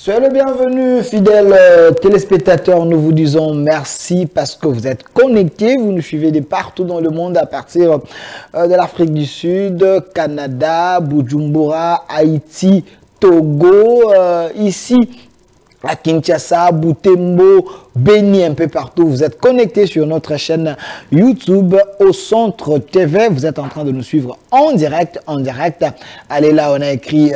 Soyez le bienvenu, fidèles téléspectateurs. Nous vous disons merci parce que vous êtes connectés. Vous nous suivez de partout dans le monde à partir de l'Afrique du Sud, Canada, Bujumbura, Haïti, Togo, ici à Kinshasa, Butembo, Beni, un peu partout. Vous êtes connectés sur notre chaîne YouTube au Centre TV. Vous êtes en train de nous suivre en direct. Allez là, on a écrit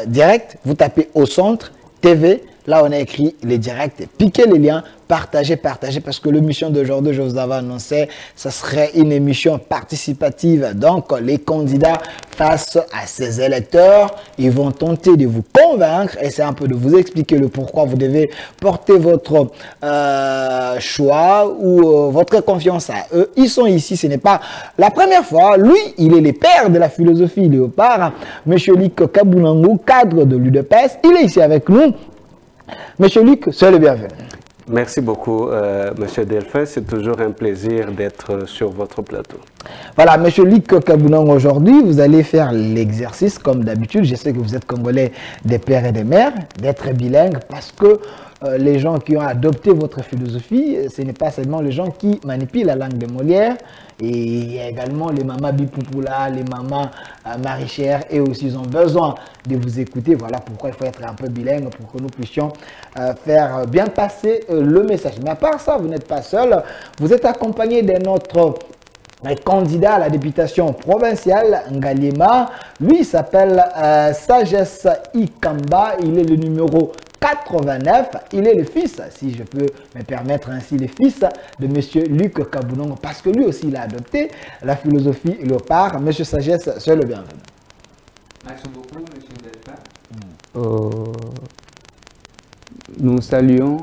direct. Vous tapez au Centre TV. Là, on a écrit les directs. Piquez les liens, partagez, parce que l'émission d'aujourd'hui, je vous avais annoncé, ça serait une émission participative. Donc, les candidats face à ces électeurs, ils vont tenter de vous convaincre et c'est un peu de vous expliquer le pourquoi vous devez porter votre choix ou votre confiance à eux. Ils sont ici, ce n'est pas la première fois. Lui, il est le père de la philosophie Léopard, M. Luc Kabunangu, cadre de l'UDPS. Il est ici avec nous. Monsieur Luc, soyez le bienvenu. Merci beaucoup, Monsieur Delphin. C'est toujours un plaisir d'être sur votre plateau. Voilà, Monsieur Luc Kabunangu, aujourd'hui, vous allez faire l'exercice comme d'habitude. Je sais que vous êtes Congolais des pères et des mères, d'être bilingue, parce que les gens qui ont adopté votre philosophie, ce n'est pas seulement les gens qui manipulent la langue de Molière, et il y a également les mamans Bipoupoula, les mamans maraîchères, et aussi ils ont besoin de vous écouter. Voilà pourquoi il faut être un peu bilingue pour que nous puissions faire bien passer le message. Mais à part ça, vous n'êtes pas seul, vous êtes accompagné de notre candidat à la députation provinciale, Ngaliema. Lui, il s'appelle Sagesse Ikamba, il est le numéro 89, il est le fils, si je peux me permettre ainsi, le fils de M. Luc Kabunangu, parce que lui aussi il a adopté la philosophie Léopard. M. Sagesse, c'est le bienvenu. Merci beaucoup, M. Delphin. Nous saluons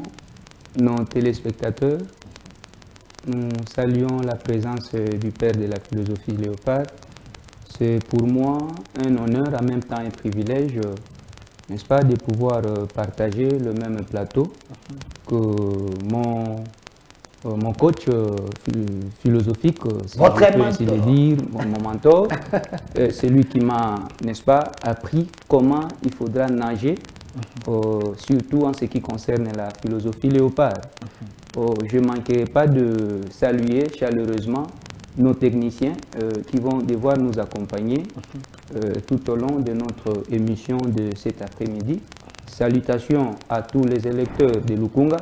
nos téléspectateurs, nous saluons la présence du père de la philosophie Léopard. C'est pour moi un honneur, en même temps un privilège, n'est-ce pas, de pouvoir partager le même plateau que mon coach philosophique, si je peux ainsi le dire, mon mentor. C'est lui qui m'a, n'est-ce pas, appris comment il faudra nager, surtout en ce qui concerne la philosophie Léopard. Je ne manquerai pas de saluer chaleureusement nos techniciens qui vont devoir nous accompagner tout au long de notre émission de cet après-midi. Salutations à tous les électeurs de Lukunga,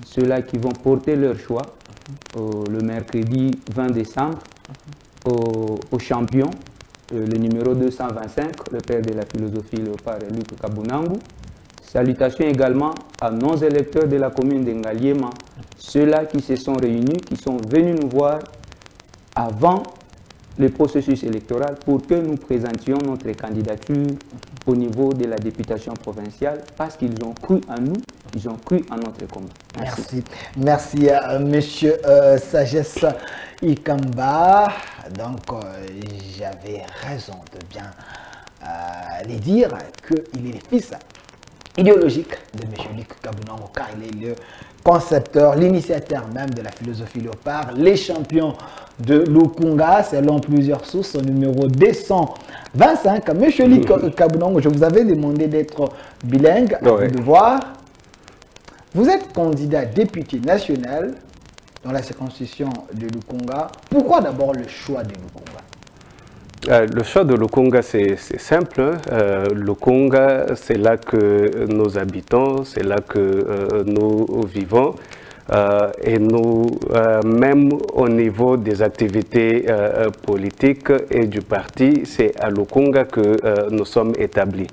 ceux-là qui vont porter leur choix le mercredi 20 décembre au champion, le numéro 225, le père de la philosophie Léopard, Luc Kabunangu. Salutations également à nos électeurs de la commune de Ngaliema, ceux-là qui se sont réunis, qui sont venus nous voir avant le processus électoral pour que nous présentions notre candidature au niveau de la députation provinciale parce qu'ils ont cru en nous, ils ont cru en notre combat. Merci. Merci à Monsieur Sagesse Ikamba. Donc, j'avais raison de bien les dire qu'il est le fils idéologique de M. Luc Kabunangu, car il est le concepteur, l'initiateur même de la philosophie Léopard, les champions de Lukunga, selon plusieurs sources, au numéro 225. M. Luc Kabunangu, je vous avais demandé d'être bilingue, à vous de voir. Vous êtes candidat député national dans la circonscription de Lukunga. Pourquoi d'abord le choix de Lukunga? Le choix de Lukunga, c'est simple. Lukunga, c'est là que nous habitons, c'est là que nous vivons. Et nous, même au niveau des activités politiques et du parti, c'est à Lukunga que nous sommes établis.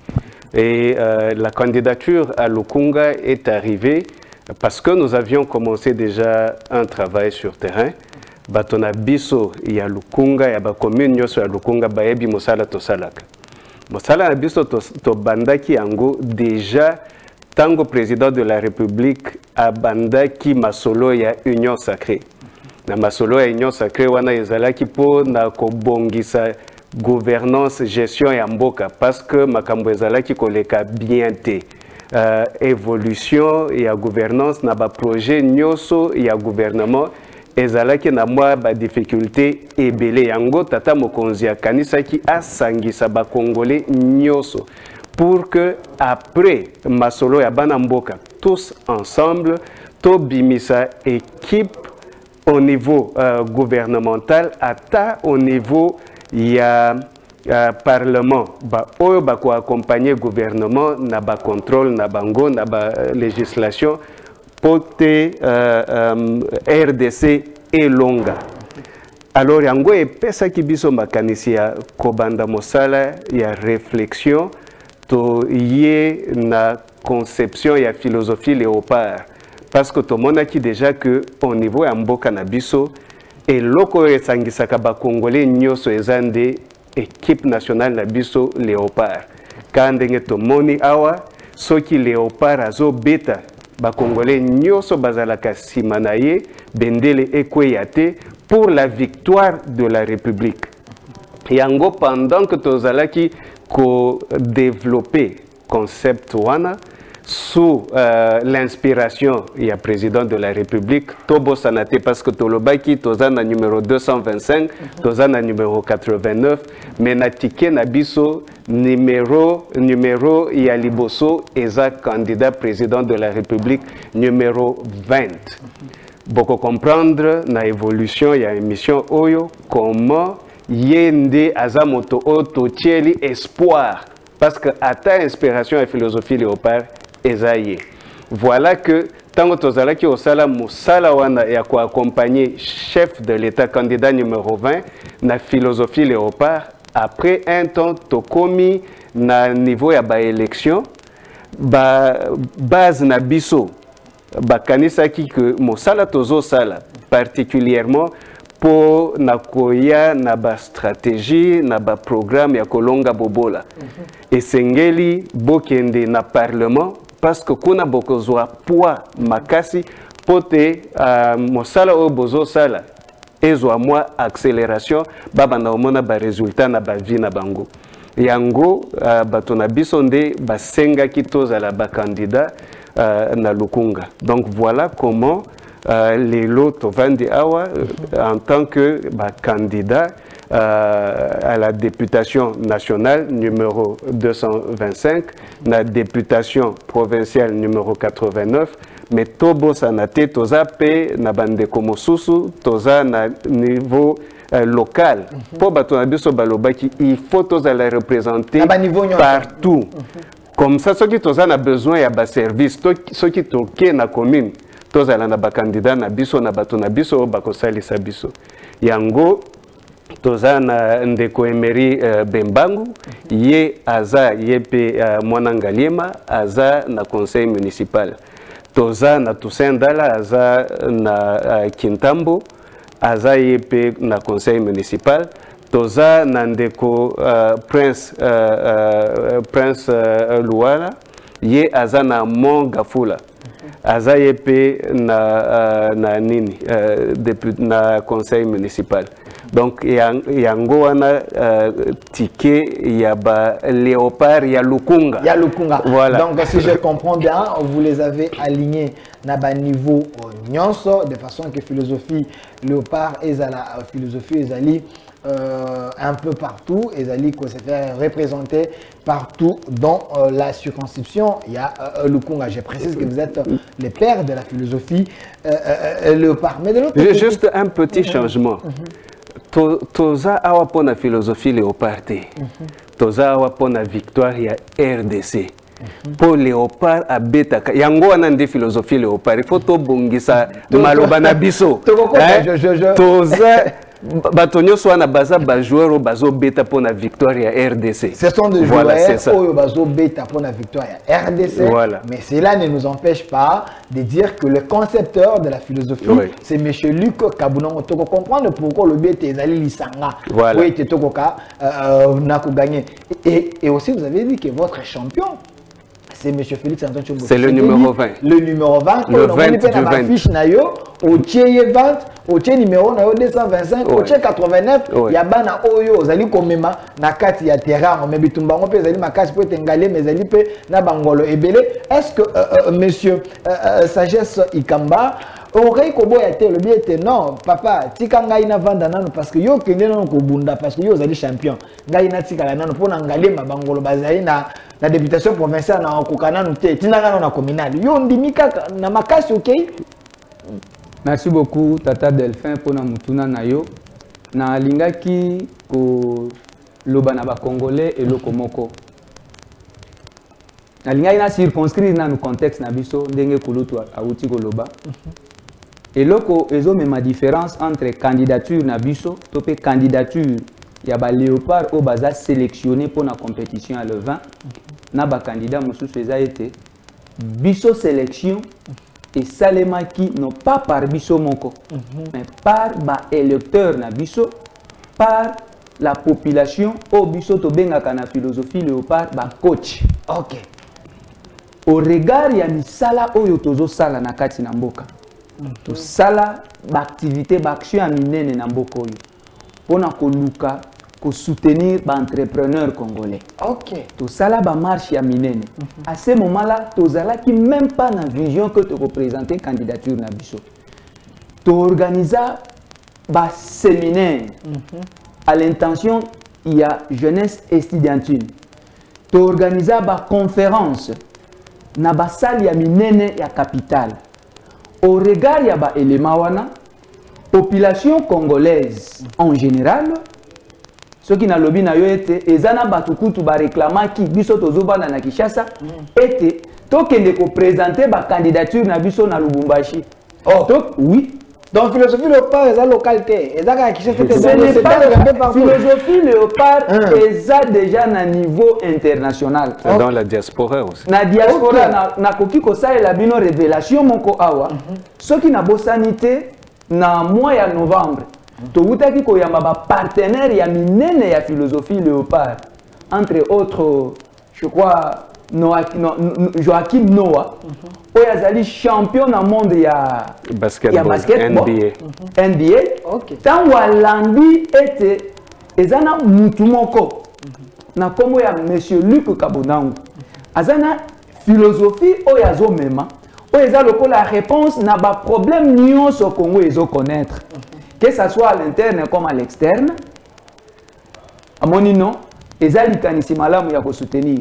Et la candidature à Lukunga est arrivée parce que nous avions commencé déjà un travail sur terrain. Batona biso ya Lukunga ya ba commune nyoso ya Lukunga bayebi mosala tosalaka. Mosala na biso to bandaki yango déjà tango président de la République a bandaki masolo ya Union Sacrée. Na masolo ya Union Sacrée wana ezalaki po na kobongisa gouvernance gestion ya mboka parce que makambo ezalaki koleka bien te. Évolution ya gouvernance na ba projet nyoso ya gouvernement ezalaki na mwa ba difficulté ebele yango tata mokonzi akanisaki asangisa ba congolais nyoso pour que après Masolo et Banamboka, tous ensemble, Tobimisa équipe au niveau gouvernemental, ata au niveau Parlement, oyo bako accompagner gouvernement na ba contrôle na bango na ba législation pote RDC et longa. Alors yango epesa ki biso makanisi ya kobanda mosala ya réflexion to yé na conception ya philosophie léopard parce que to monaki déjà que au niveau ya mboka na biso et loko esangisaka ba congolais nyoso ezande équipe nationale na biso léopard kandenge to moni awa soki léopard azo beta ba congolais nyoso bazalaka simanaye bendele ekweyate pour la victoire de la République. Yango pendant que tozalaki ko développer concept wana sous l'inspiration du président de la République, Tobo Sanate, parce que Tolobaki, Tozana numéro 225, Tozana numéro 89, mais Natike Nabiso, numéro Yaliboso, Eza candidat président de la République, numéro 20. Beaucoup comprendre na évolution, il y a une mission Oyo, comment Yende Azamoto Oto Tieli espoir, parce que à ta inspiration et philosophie léopard, Ezaïe. Voilà que tant que tozalaki osala musala wana ya ko accompagner chef de l'État candidat numéro 20 na philosophie léopard après un temps tokomi na niveau ya ba élection base na biso ba kanisaki que musala tozo sala particulièrement pour na koya na ba stratégie na ba programme ya kolonga bobola et sengeli bokende na parlement parce que kuna bokozwa poids makasi pote mosala o bozo sala ezwa moi accélération baba na omona ba résultat na ba vie na bango yango bato na biso nde basenga ki tozala ba candidat na Lukunga. Donc voilà comment les lots Vandi Awa en tant que candidat à la députation nationale numéro 225, la députation provinciale numéro 89, mais Tobo Sanate, Toza P, Nabande Komosusu, Toza na niveau local. Pour Batonabiso Balobaki, il faut Toza la représenter partout. Comme ça, ceux qui Toza a besoin de bas service, ceux qui toquent na commune, Toza la ba candidat na biso na batonabiso bakosali sabiso. Yango Toza na ndeko Emery Bembangu, ye aza yepe Mwanangaliema, aza na conseil municipal. Toza na Toussaint Dala, aza na Kintambo, aza yepe na conseil municipal. Toza na ndeko Prince Luala, ye aza na Mont Gafula. Aza yepe na nini na conseil municipal. Donc yango wana ticket ya ba léopard ya Lukunga. Ya Lukunga. Voilà. Donc si je comprends bien, vous les avez alignés na ba niveau nyonso de façon que philosophie léopard ezala philosophie ezali un peu partout, ezali ko se faire représenter partout dans la circonscription. Il y a Lukunga. Je précise que vous êtes les pères de la philosophie léopard. Mais de l'autre côté, juste un petit changement. Toza awa pona philosophie léopard. Toza awa pona victoire ya RDC. Pour léopard à beta. Yango anandi philosophie léopard. Il faut to bongisa maloba na biso. Toza Batonio soit na baza ba joueur au bazo beta pour la victoire à RDC. Ce sont des voilà, joueurs au bazo beta pour la victoire à RDC. Voilà. Mais cela ne nous empêche pas de dire que le concepteur de la philosophie, c'est M. Luc Kabunongo. Tu comprends pourquoi le beta est allé l'Isanga. Voilà. Oui, tu n'a gagné. Et aussi, vous avez dit que votre champion, c'est M. Félix Antoine Tshombo. C'est le numéro 20. Le numéro 20. Le 20 du 20. Au tiers 20, au tiers numéro 225, au tiers 89, il y a bana oyo, zali komema na kati ya terrain, mais bitumbango pe zali makasi po tengalé, mais zali pe na bangolo ebele. Est-ce que monsieur Sagesse Ikamba aurait kobo ya te le bien était non papa tika ngai na vanda nano parce que yo kende nano ko bunda parce que yo zali champion ngai na tika la nano pona ngalé mabangolo bazali na la députation provinciale na okokana noté tinanga na communal yo ndimika na makasi OK. Merci beaucoup Tata Delphin pour na mutuna na yo na lingaki ko loba na ba congolais et lokomoko na lingaki na circonscrire na no contexte na biso ndenge kulutu auti ko loba et loko ezo ma différence entre candidature na biso to pe candidature ya ba léopard au baza sélectionné pour la compétition à le 20 na ba candidat mosusu eza été biso sélection et salema qui non pas par biso moko mais par ba électeur na biso par la population au biso to bengaka na philosophie léopard ba coach. OK. Au regard ya misala oyo tozo sala na kati na mboka to sala ba activité ba action ya minene na mboka oyo pona ko luka ko soutenir ba entrepreneurs congolais. OK. To sala ba marche ya minene. À ce moment-là, to zala qui même pas na vision que te représenter candidature na biso. To organiser ba séminaire. À l'intention il y a jeunesse estudiantine. To organiser ba conférence na ba salle ya minene ya capitale. Au regard ya ba élément wana population congolaise en général ceux qui na lobby na yo ete ezana batukutu ba réclama ki biso tozoba na Kinshasa ete tokende ko présenter ba candidature na biso na Lubumbashi. Oh donc oui donc philosophie léopard eza localité eza ka Kinshasa philosophie léopard eza déjà na niveau international dans la diaspora aussi na diaspora na koki ko salela bino révélation moko awa ceux qui na bosanité na mois ya novembre towutaki koyamba ba partenaire ya minene ya philosophie léopard entre autres je crois Joachim Noah oyazali champion na monde ya basketball NBA OK tango alandi ete ezana mutu moko na kombo ya monsieur Luc Kabonangu azana philosophie oyazo mema oyeza lokola réponse na ba problème nyonso Congo ezo connaître que ça soit à l'interne comme à l'externe, à mon nom, les alikanisi malamu ya ko soutenir.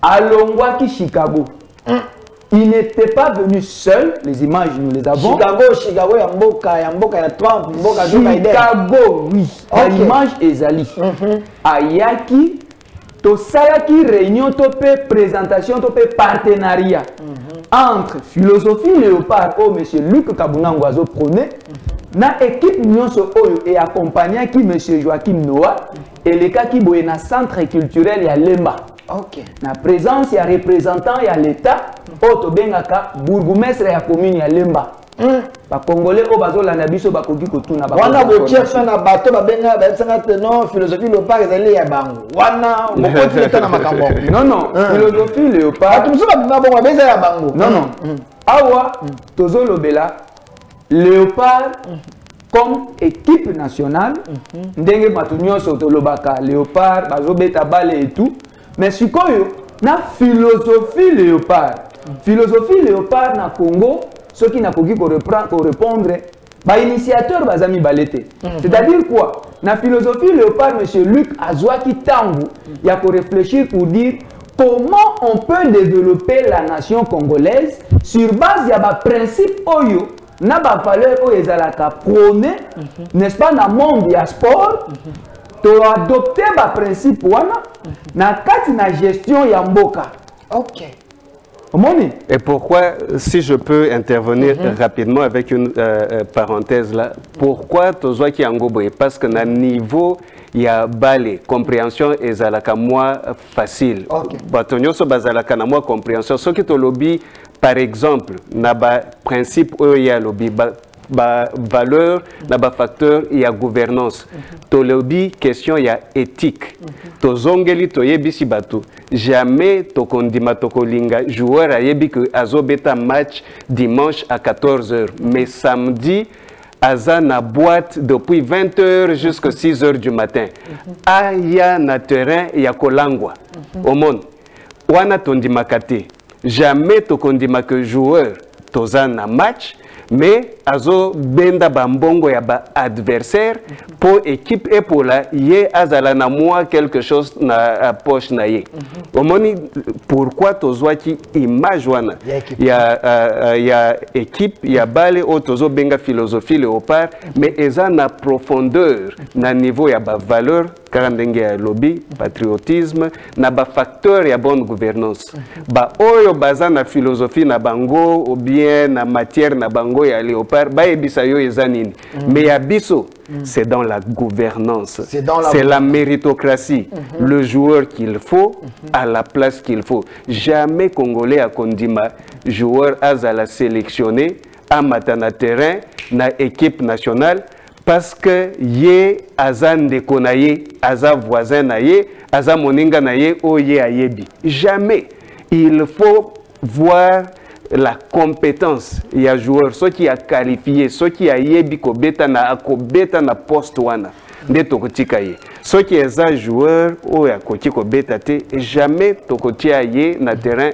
À Longwaki, Chicago, il n'était pas venu seul, les images nous les avons. Chicago, Yamboka, ya Trump, Mboka, Chicago, oui. Okay. L'image est ali. Ayaki, to salaki réunion, topé présentation, topé partenariat. Entre philosophie léopard, oh monsieur Luc Kabunangu azo prôné, na équipe nyonso oyo et accompagné qui monsieur Joachim Noah et les cas qui boye na centre culturel ya Lemba. OK. Na présence ya représentant ya l'état oto bengaka bourgmestre ya commune ya Lemba. Ba congolais o bazola na biso bakoki kotuna ba. Wana botier fa na bato ba benga ba sanga non philosophie léopard ezali ya bango. Wana bokoti eta na makambo. Non philosophie léopard. Tumso ba bongo beza ya bango. Non. Awa tozolobela léopard comme équipe nationale ndenge bato nyonso tolobaka léopard bazobeta bale et tout mais sikoyo na philosophie léopard na Congo ceux qui nakoki ko répondre ba initiateur bazami balete c'est-à-dire quoi na philosophie léopard monsieur Luc azwaki tangu ya ko réfléchir pour dire comment on peut développer la nation congolaise sur base ya ba principe oyo na ba valeur oyo ezalaka prôné n'est-ce pas na monde ya sport to adopter ba principe wana na kati na gestion ya mboka. OK. Et pourquoi, si je peux intervenir rapidement avec une parenthèse là, pourquoi Tozoa qui Angoboye? Parce que na niveau il y a balé compréhension et zalaka moi facile. Batonyo so bazalaka na moi compréhension. Ce qui te lobby par exemple na ba principe où il y a lobby ba valeur na ba facteur il y a gouvernance. To lobby question il y a éthique. To zongeli to yebisi batu. Jamais to kondima to kolinga joueur a yebi que azobeta match dimanche à 14h mais samedi aza na boîte depuis 20h jusqu'à 6h du matin. Aya na terrain ya kolangwa. Au monde. Wana tondima kate. Jamais to kondima que joueur toza na match mais azo benda bambongo ya ba adversaire pour équipe et pour la ye azala na moi quelque chose na poche na ye. Omoni pourquoi tozwaki image wana ya équipe ya bale o tozo benga philosophie léopard mais eza na profondeur na niveau ya ba valeur karandenge ya lobby patriotisme na ba facteur ya bonne gouvernance ba oyo baza na philosophie na bango ou bien na matière na bango ya léopard ba ebisa yo eza nini mais ya biso c'est dans la gouvernance, c'est la méritocratie, le joueur qu'il faut à la place qu'il faut. Jamais Congolais a kondima joueur azala sélectionné à matana terrain na équipe nationale parce que yé azan de konaye, aza voisin na yé, aza moninga na yé, o yé ayebi. Jamais. Il faut voir la compétence. Il y a joueur, ceux qui a qualifié, ceux qui a yebi kobeta na poste wana. De tokotika ye. Ceux qui est un joueur ou ya koti kobeta te jamais tokoti aye na terrain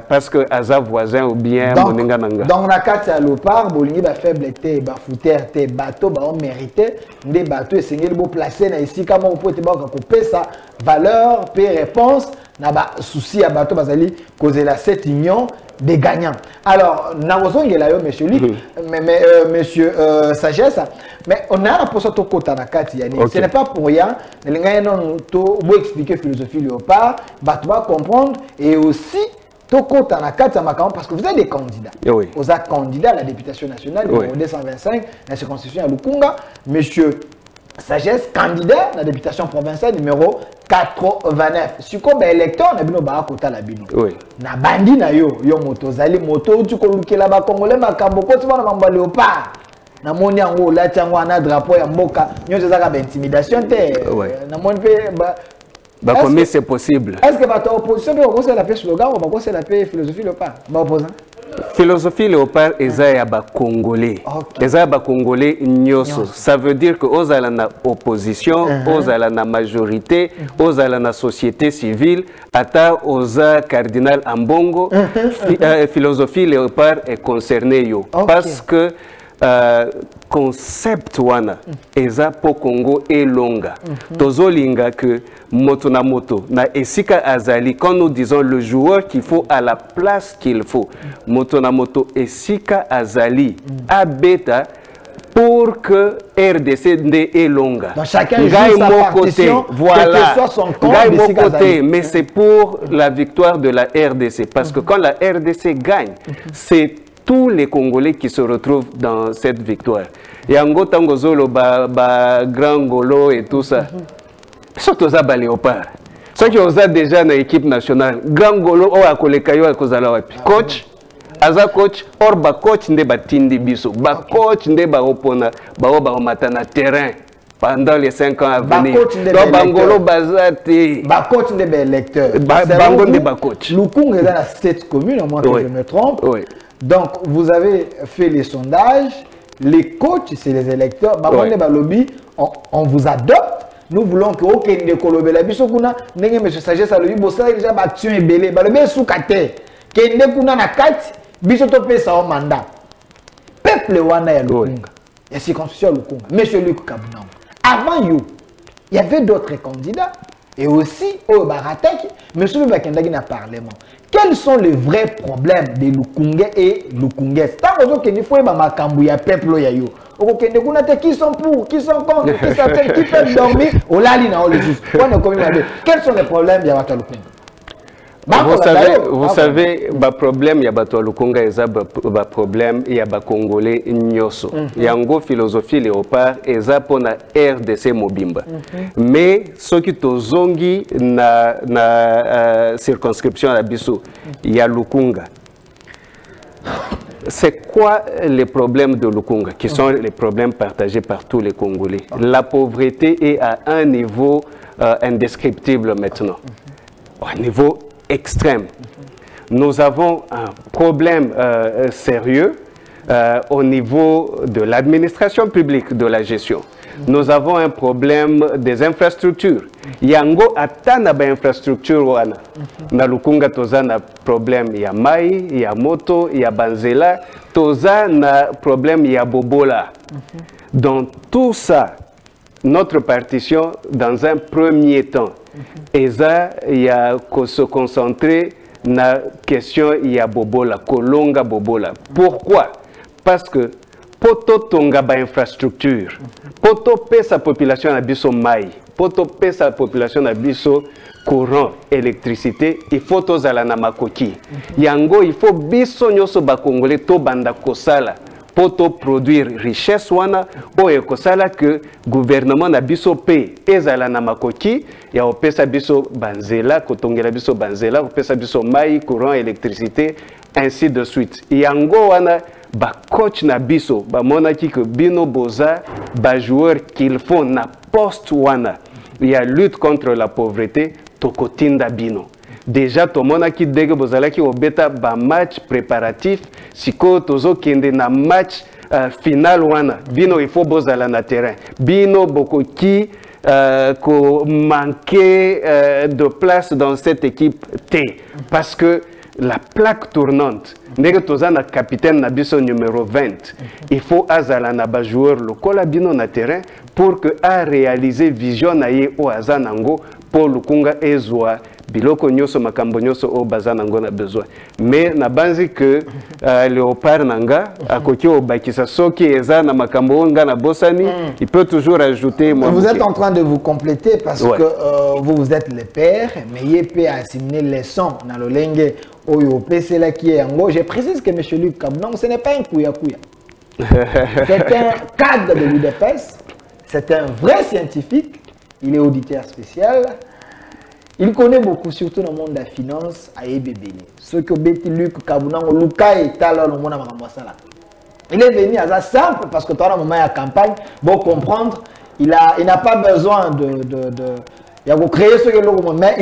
parce que aza voisin ou bien moninga nanga. Donc na kati ya Léopard bolingi ba faible te ba fouter te bateau ba mérité ndé bateau esengeli bo placer na ici kama po te ba ko pesa valeur pe réponse na ba souci ya bateau bazali causer la cette union des gagnants. Alors, monsieur Luc, monsieur Sagesse, mais on a la possibilité de ce n'est pas pour rien, on expliquer philosophie léopard, on va comprendre et aussi parce que vous êtes des candidats. Vous êtes candidat à la députation nationale, numéro 225, la circonscription à Lukunga, monsieur Sagesse, candidat à la députation provinciale numéro 89. Si comme électeur, na bino ba kota la bino. Na bandi na yo moto zali moto tu ko lukela ba Congolais makambo ko tima na mamba Léopard. Na moni yango la tiango na drapeau ya mboka, nyo zaka ba intimidation te. Na moni pe ba comment c'est possible. Est-ce que votre opposition peut conseiller la paix slogan ou va conseiller la paix philosophie Léopard? Ba opposant. Philosophie Léopard eza ya ba Congolais. Eza ba Congolais nyoso. Ça veut dire que ozala na opposition, ozala na majorité, ozala na société civile, ata oza cardinal Ambongo, philosophie Léopard est concerné yo parce que concept wana eza po Congo elonga. Tozolinga que moto na moto na esika azali quand nous disons le joueur qu'il faut à la place qu'il faut. Moto na moto esika azali abeta pour que RDC nde elonga. Donc chacun joue sa partition, voilà. Quel que soit son camp, mais c'est pour la victoire de la RDC parce que quand la RDC gagne, c'est tous les Congolais qui se retrouvent dans cette victoire. Yango Tangozolo, Grand Golo et tout ça. Surtout ça, Léopard. Ceux qui ont déjà dans l'équipe nationale, Grand Golo, ou à Kolekayo, à Kozalawapi. Coach, Aza coach, or ba coach nde batindi biso. Ba coach nde ba opona, ba matana terrain. Pendant les 5 ans à venir. Donc, Bangolo Bazati. Ba coach nde ba électeur. Bango nde ba coach. Lukunga est dans la 7 communes, à moins que je me trompe. Oui. Donc, vous avez fait les sondages, les coachs, c'est les électeurs. Lobby, on vous adopte. Nous voulons que aucun de Kolobé la bisokuna, n'engé monsieur Sagesse à lobby, bossa déjà action et belé, balobé soukate, kende kuna na kati, bisoto pe sa mandat. Peuple wana ya Lukunga, ya circonscription Lukunga, monsieur Luc Kabunam. Avant you, il y avait d'autres candidats. Et aussi, au Baratek, M. Bakendagi n'a parlement. Quels sont les vrais problèmes de Lukunga et Lukungais? Tant que il faut que peuple yayo. Qui sont pour, qui sont contre, qui s'appellent, qui peuvent dormir. Quels sont les problèmes de Lukunga? Vous savez, le problème, il y a Bato Lukunga, il y a problème, il y a Congolais, Nyoso. Il y a une philosophie léopard, il y a pour la RDC Mobimba. Mais ce qui est zongi na circonscription à Bissau, il y a Lukunga. C'est quoi les problèmes de Lukunga, qui sont les problèmes partagés par tous les Congolais? La pauvreté est à un niveau indescriptible maintenant. Au niveau extrême. Nous avons un problème sérieux au niveau de l'administration publique, de la gestion. Nous avons un problème des infrastructures. yango atana ba infrastructure wana na Lukunga toza na problème ya mai ya moto ya banzela toza na problème ya bobola. Dans tout ça, notre partition dans un premier temps eza ya se concentrer na question ya bobola kolonga bobola. Pourquoi? Parce que poto tonga ba infrastructure, poto pesa population na biso mai, poto pesa population na biso courant, électricité, il faut tozala na makoki. Yango il faut biso nyoso ba congolais to banda kosala poto produire richesse wana o ekosala que gouvernement na biso pe ezala na makoki ya opesa biso banzela kotongela biso banzela opesa biso mai, courant, électricité, ainsi de suite. Yango wana ba coach na biso ba monaki que bino boza ba joueur qu'il faut na poste wana ya lutte contre la pauvreté tokotinda bino. Déjà to monaki dege bozalaki obeta ba match préparatif siko tozo kende na match final wana bino il faut bozala na terrain bino bokoki ko manquer de place dans cette équipe T parce que la plaque tournante, ndenge toza na capitaine na biso numéro 20, il faut azala na ba joueur lokola bino na terrain pour que a réaliser vision na ye o azanango pour Lukunga ezwa biloko nyoso makambo nyoso o bazanango na besoin. Mais na banzi que Léopard nanga akoki o bakisa soki eza na makambo nga na bosani, il peut toujours ajouter. Vous êtes en train de vous compléter parce que vous êtes les pères, mais yepé a assimiler les sons dans le lenge oyo PC là qui est en gros. Je précise que M. Luc Kabunango, ce n'est pas un kouya-kouya. C'est un cadre de l'UDPS, c'est un vrai scientifique, il est auditeur spécial. Il connaît beaucoup, surtout dans le monde de la finance, à Ebébéni. Ce que Betty Luc Kabunango, Luka et Tala, le monde il est venu à ça simple parce que dans le moment de la campagne, pour comprendre, il n'a pas besoin il a créé ce que l'on mais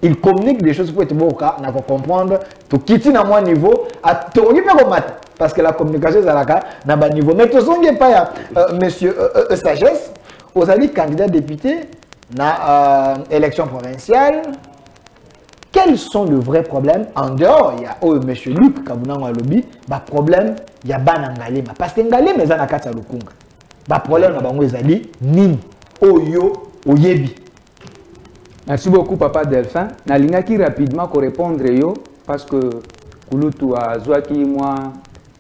il communique des choses pour être bon, pour comprendre, pour quitter à mon niveau, à tout parce que la communication est à bas niveau. Mais tout ça, il n'y a pas, monsieur Sagesse, aux alliés candidats députés, dans l'élection provinciale, quels sont les vrais problèmes en dehors? Il y a M. Luc Kabunango Alobi, le problème, il y a Banangalema. Parce que Ngalema, il y a un Lukunga. Le problème, il y a Nin, Oyo, Oyebi. Merci beaucoup, Papa Delphin. Je vais rapidement répondre parce que Kulutu a Zouaki, moi,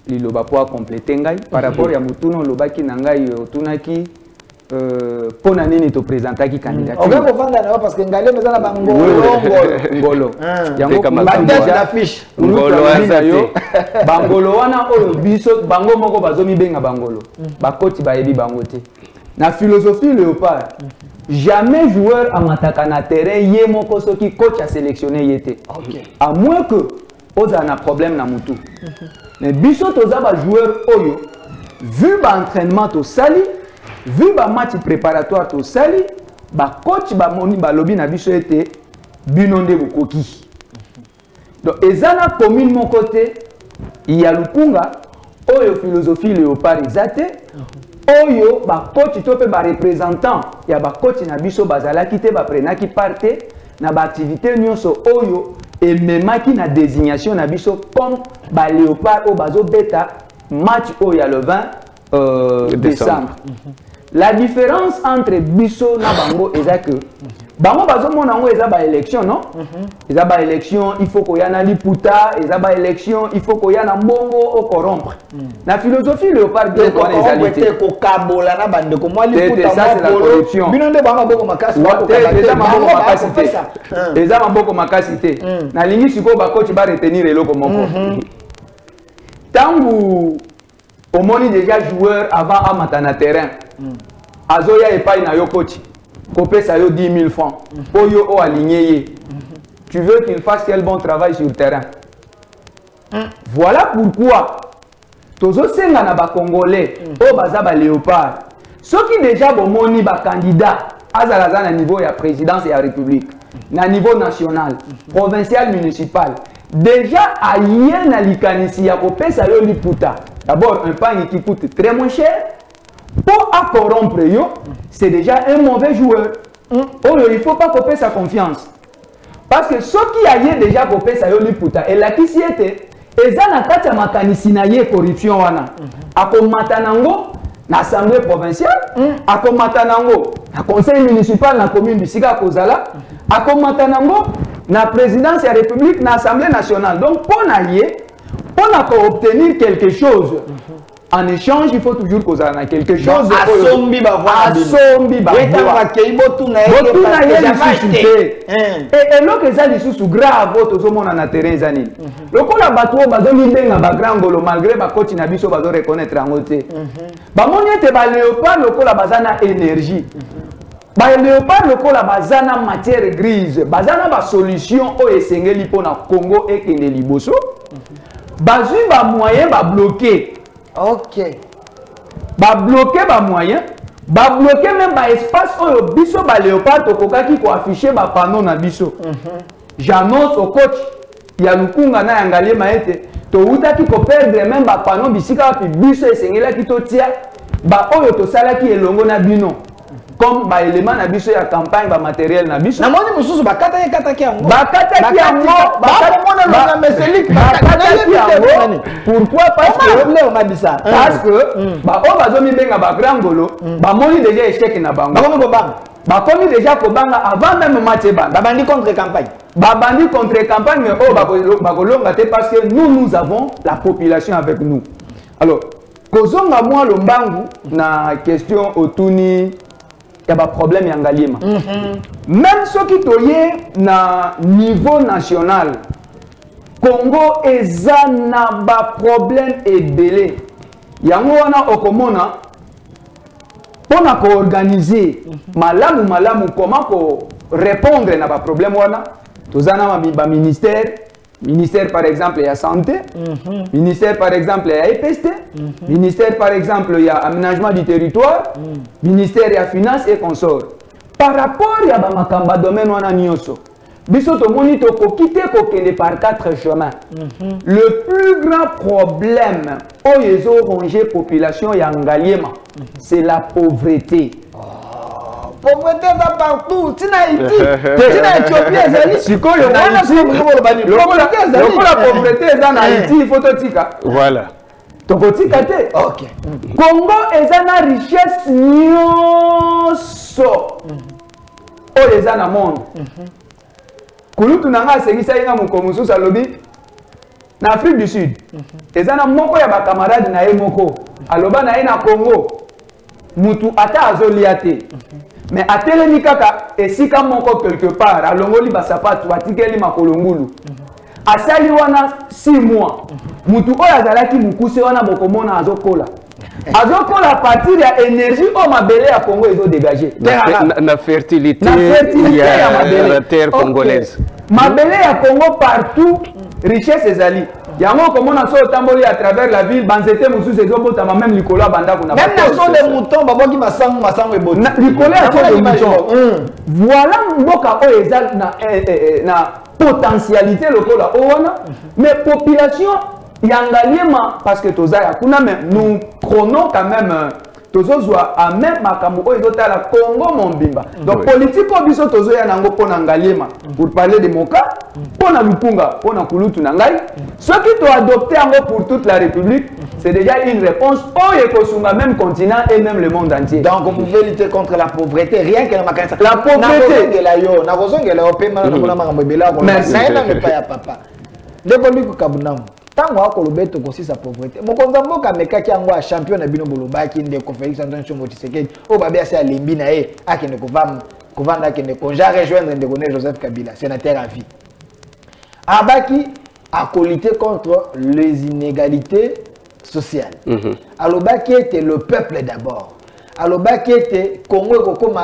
il va pouvoir compléter par rapport à Moutuno, Lobaki Nangai, Otunaki. Pour nani to présenter qui candidat. On va comprendre parce que Ngalé mais ça na Ngolo. Yango déjà affiche. Ngolo azayo. Bangolo wana oyo biso bango moko bazomi benga bangolo. Ba koti ba yebi bangote. Na philosophie Léopard. Jamais joueur amataka na terrain yé moko soki coach a sélectionné yété. À moins que oza na problème na mutu. Mais biso toza ba joueur oyo vu ba entraînement to sali vu le match préparatoire au Sali, le coach Bamoni Balobi na biso été binondé bokoki. Donc, ezana commune mon côté, il y a Lukunga, oyo philosophie Léopard ezate, oyo ba coach tope ba représentant, il y a ba coach na biso bazala kite ba prena ki parte na ba activité nyonso oyo et même qui na désignation na biso comme ba Léopard o bazo beta match oyo ya le 20 décembre. La différence entre biso na bango est que bango bazo mona ngo eza ba élection non eza ba élection il faut ko yana liputa eza ba élection il faut ko yana mbongo au corrompre na philosophie Léopard de ko eza ko kabola na bande ko moi liputa ça c'est la corruption bino nde bango boko makasi eza maboko makasité eza maboko makasité na lingi siko ba coach ba retenir eloko moko tangu au moni déjà joueur avant à matana terrain azoya epai na yo coach kopesa yo 10 000 francs oyo o aligné tu veux qu'il fasse quel bon travail sur le terrain voilà pourquoi tozo senga na ba congolais o baza ba Léopard soki déjà bo moni ba candidat azalaza na niveau ya présidence et ya république na niveau national provincial municipal déjà aye na likanisi ya kopesa yo liputa d'abord un panier qui coûte très moins cher. Pour corrompre, c'est déjà un mauvais joueur. Oh, il ne faut pas couper sa confiance. Parce que ceux qui aient déjà coupé sa liputa, et la qui s'y était, et ça n'a pas de mécanisme corruption. A Matanango, l'Assemblée provinciale, à Matanango, le conseil municipal, la commune du Siga Kozala, à Matanango, la présidence de la République, l'Assemblée nationale. Donc, pour obtenir quelque chose, en échange, il faut toujours qu'on ait quelque chose. Et là que ça dit sous grave tout le monde en a terrain zani. Le ko la bateau bazoli benga ba grangolo malgré ba coach na biso bazo reconnaître en côté. Ba moniete ba léopard le ko la bazana énergie. Ba léopard le ko la bazana matière grise, bazana ba solution o esengeli pona Congo et kende liboso. Bazui ba moyen ba bloquer. Ok. Ba bloquer ba moyen, ba bloquer même ba espace oyo biso ba léopard to kokaki ko afficher ba panneau na biso. J'annonce au coach ya lukunga na yangalie maete to utaki ko perdre même ba panneau bisika pi biso esengela ki to tia ba oyo to sala ki elongo na bino. Comme ba élément na biso ya campagne ba matériel na biso. Na moni mususu bakata ki yango. Pourquoi? Parce que ba o bazomi benga ba grangolo ba moni déjà échec na bango. Ba komi déjà ko banga avant même match ba. Ba bandi contre campagne. Ba bandi contre campagne mais oh ba kolonga te parce que nous avons la population avec nous. Alors, kozonga moi lo mbangu na question otuni il y a un problème en Galima. Même ceux qui sont na niveau national, Congo est un problème ébélé. Il y a un okomona pour organiser malamu comment répondre à un problème wana. Tous un ministère par exemple il y a santé, ministère par exemple il y a EPST, ministère par exemple il y a aménagement du territoire, ministère il y a finance et consorts. Par rapport à Bamakamba domaine wana nyoso, biso to moni to ko quitter ko kende par 4 chemins. Le plus grand problème au yezo ronger population ya Ngaliema, c'est la pauvreté. Pauvreté va partout. Tina Haïti, Tina Éthiopie, si quoi le la pauvreté est en Haïti, il faut te tika. Voilà. Tokotika te. Ok. Congo est en richesse nyonso. Oh les en monde. Kulutu nanga segisa inga mukomusu salobi. Na Afrique du Sud. Ezana moko ya ba camarade na ye moko. Aloba na ye na Congo. Mutu ata azoliate. Mais à Télémikaka, et si comme moko quelque part, à Longoli Basapatu, à Tikeli Makolongulu, à Saliwana 6 mois, Mutu Oyazalaki Mukuse wana Bokomona Azokola. Azokola à partir de l'énergie, on m'a belé à Congo, ils ont dégagé. La fertilité, il y a la terre congolaise. Ma belé à Congo partout, richesse et ali. Yango comme on a sauté tamboli à travers la ville, banzete musu se zobo tama même Nicolas banda kuna. Même na son des moutons, baboki masango eboto. Nicolas a son des moutons. Voilà mboka o ezal na potentialité lokola owana, mais population yangaliema parce que tozaya kuna mais nous prenons quand même tozozwa a même makambo o ezota la Congo Mombimba. Donc politique obiso tozoya nango pona ngaliema pour parler de mon cas, pona lupunga, pona kulutu nangai. Ceux qui ont adopté pour toute la République, c'est déjà une réponse au Ekosunga, même continent et même le monde entier. Donc on pouvait lutter contre la pauvreté, rien que la pauvreté. Merci. Tango akolobeto kosi sa pauvreté. Mokonza mboka mekaki yango a champion na bino bolobaki ndeko Félix Antoine Tshombo Tshisekedi. O babia sa lembi na ye akende kovanda akende konja rejoindre ndeko Joseph Kabila, sénateur à vie. Abaki a lutter contre les inégalités sociales. Alobaki était le peuple d'abord. Alobaki était Congo comme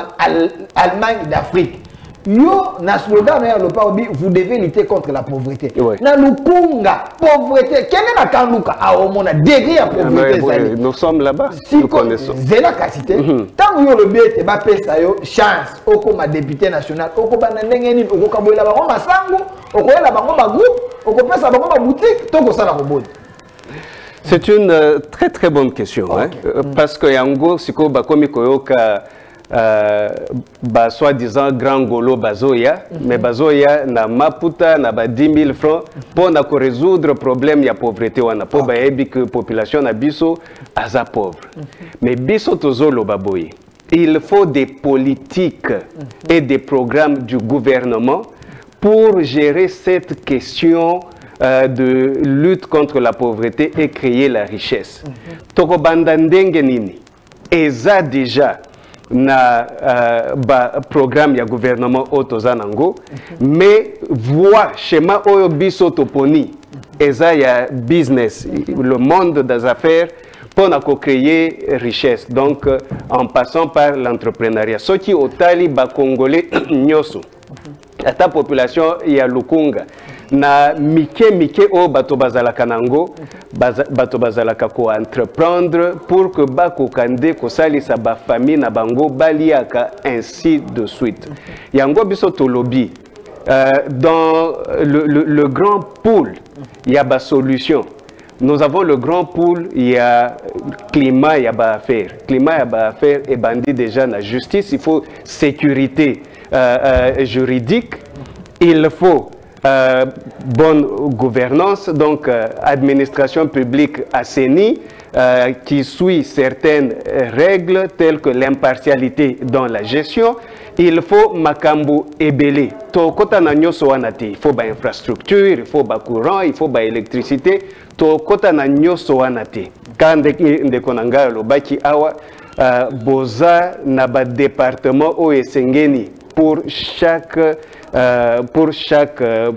Allemagne d'Afrique. Yo, na slogan na lopaobi, vous devez lutter contre la pauvreté. Na lukunga, pauvreté. Quel est la kanduka? Ah, on a degré à pauvreté. Nous sommes là-bas. Si nous connaissons. Zéla Kassité. Tant que yo le bête, ba pesa yo chance. Oko ma député national. Oko ba nengeni. Oko kabola ba ngoma sango. Oko la ba ngoma groupe. Oko pesa ba ngoma boutique. Toko sala robot. C'est une très très bonne question. Okay. Parce que yango siko ba komi koyoka soi-disant grand golo bazoya, mais bazoya na maputa na ba 10 000 francs pour résoudre le problème de pauvreté wana pour que population na biso aza pauvre. Mais biso tozolo baboye. Il faut des politiques et des programmes du gouvernement pour gérer cette question de lutte contre la pauvreté et créer la richesse. Tokobanda ndenge nini eza déjà na programme ya gouvernement otozanango mais voie schéma oyo biso toponi eza ya business le monde des affaires pour créer richesse donc en passant par l'entrepreneuriat ce qui otali ba congolais nyoso ata population ya Lukunga na mike o bato bazalaka nango bato bazalaka ko entreprendre pour que bako kande ko salisa ba famille na bango baliaka ainsi de suite yango biso tolobi dans le grand pool il y a ba solution. Nous avons le grand pool, il y a climat, il y a ba affaire. Climat, il y a ba affaire et bandit déjà la justice, il faut sécurité juridique, il faut bonne gouvernance, donc administration publique assainie, qui suit certaines règles telles que l'impartialité dans la gestion. Il faut makambu ebele. To kota na nyoso wanati. Il faut ba infrastructure, il faut ba courant, il faut ba électricité. To kota na nyoso wanati. Kande konanga lo baki awa boza na ba département o esengeni pour chaque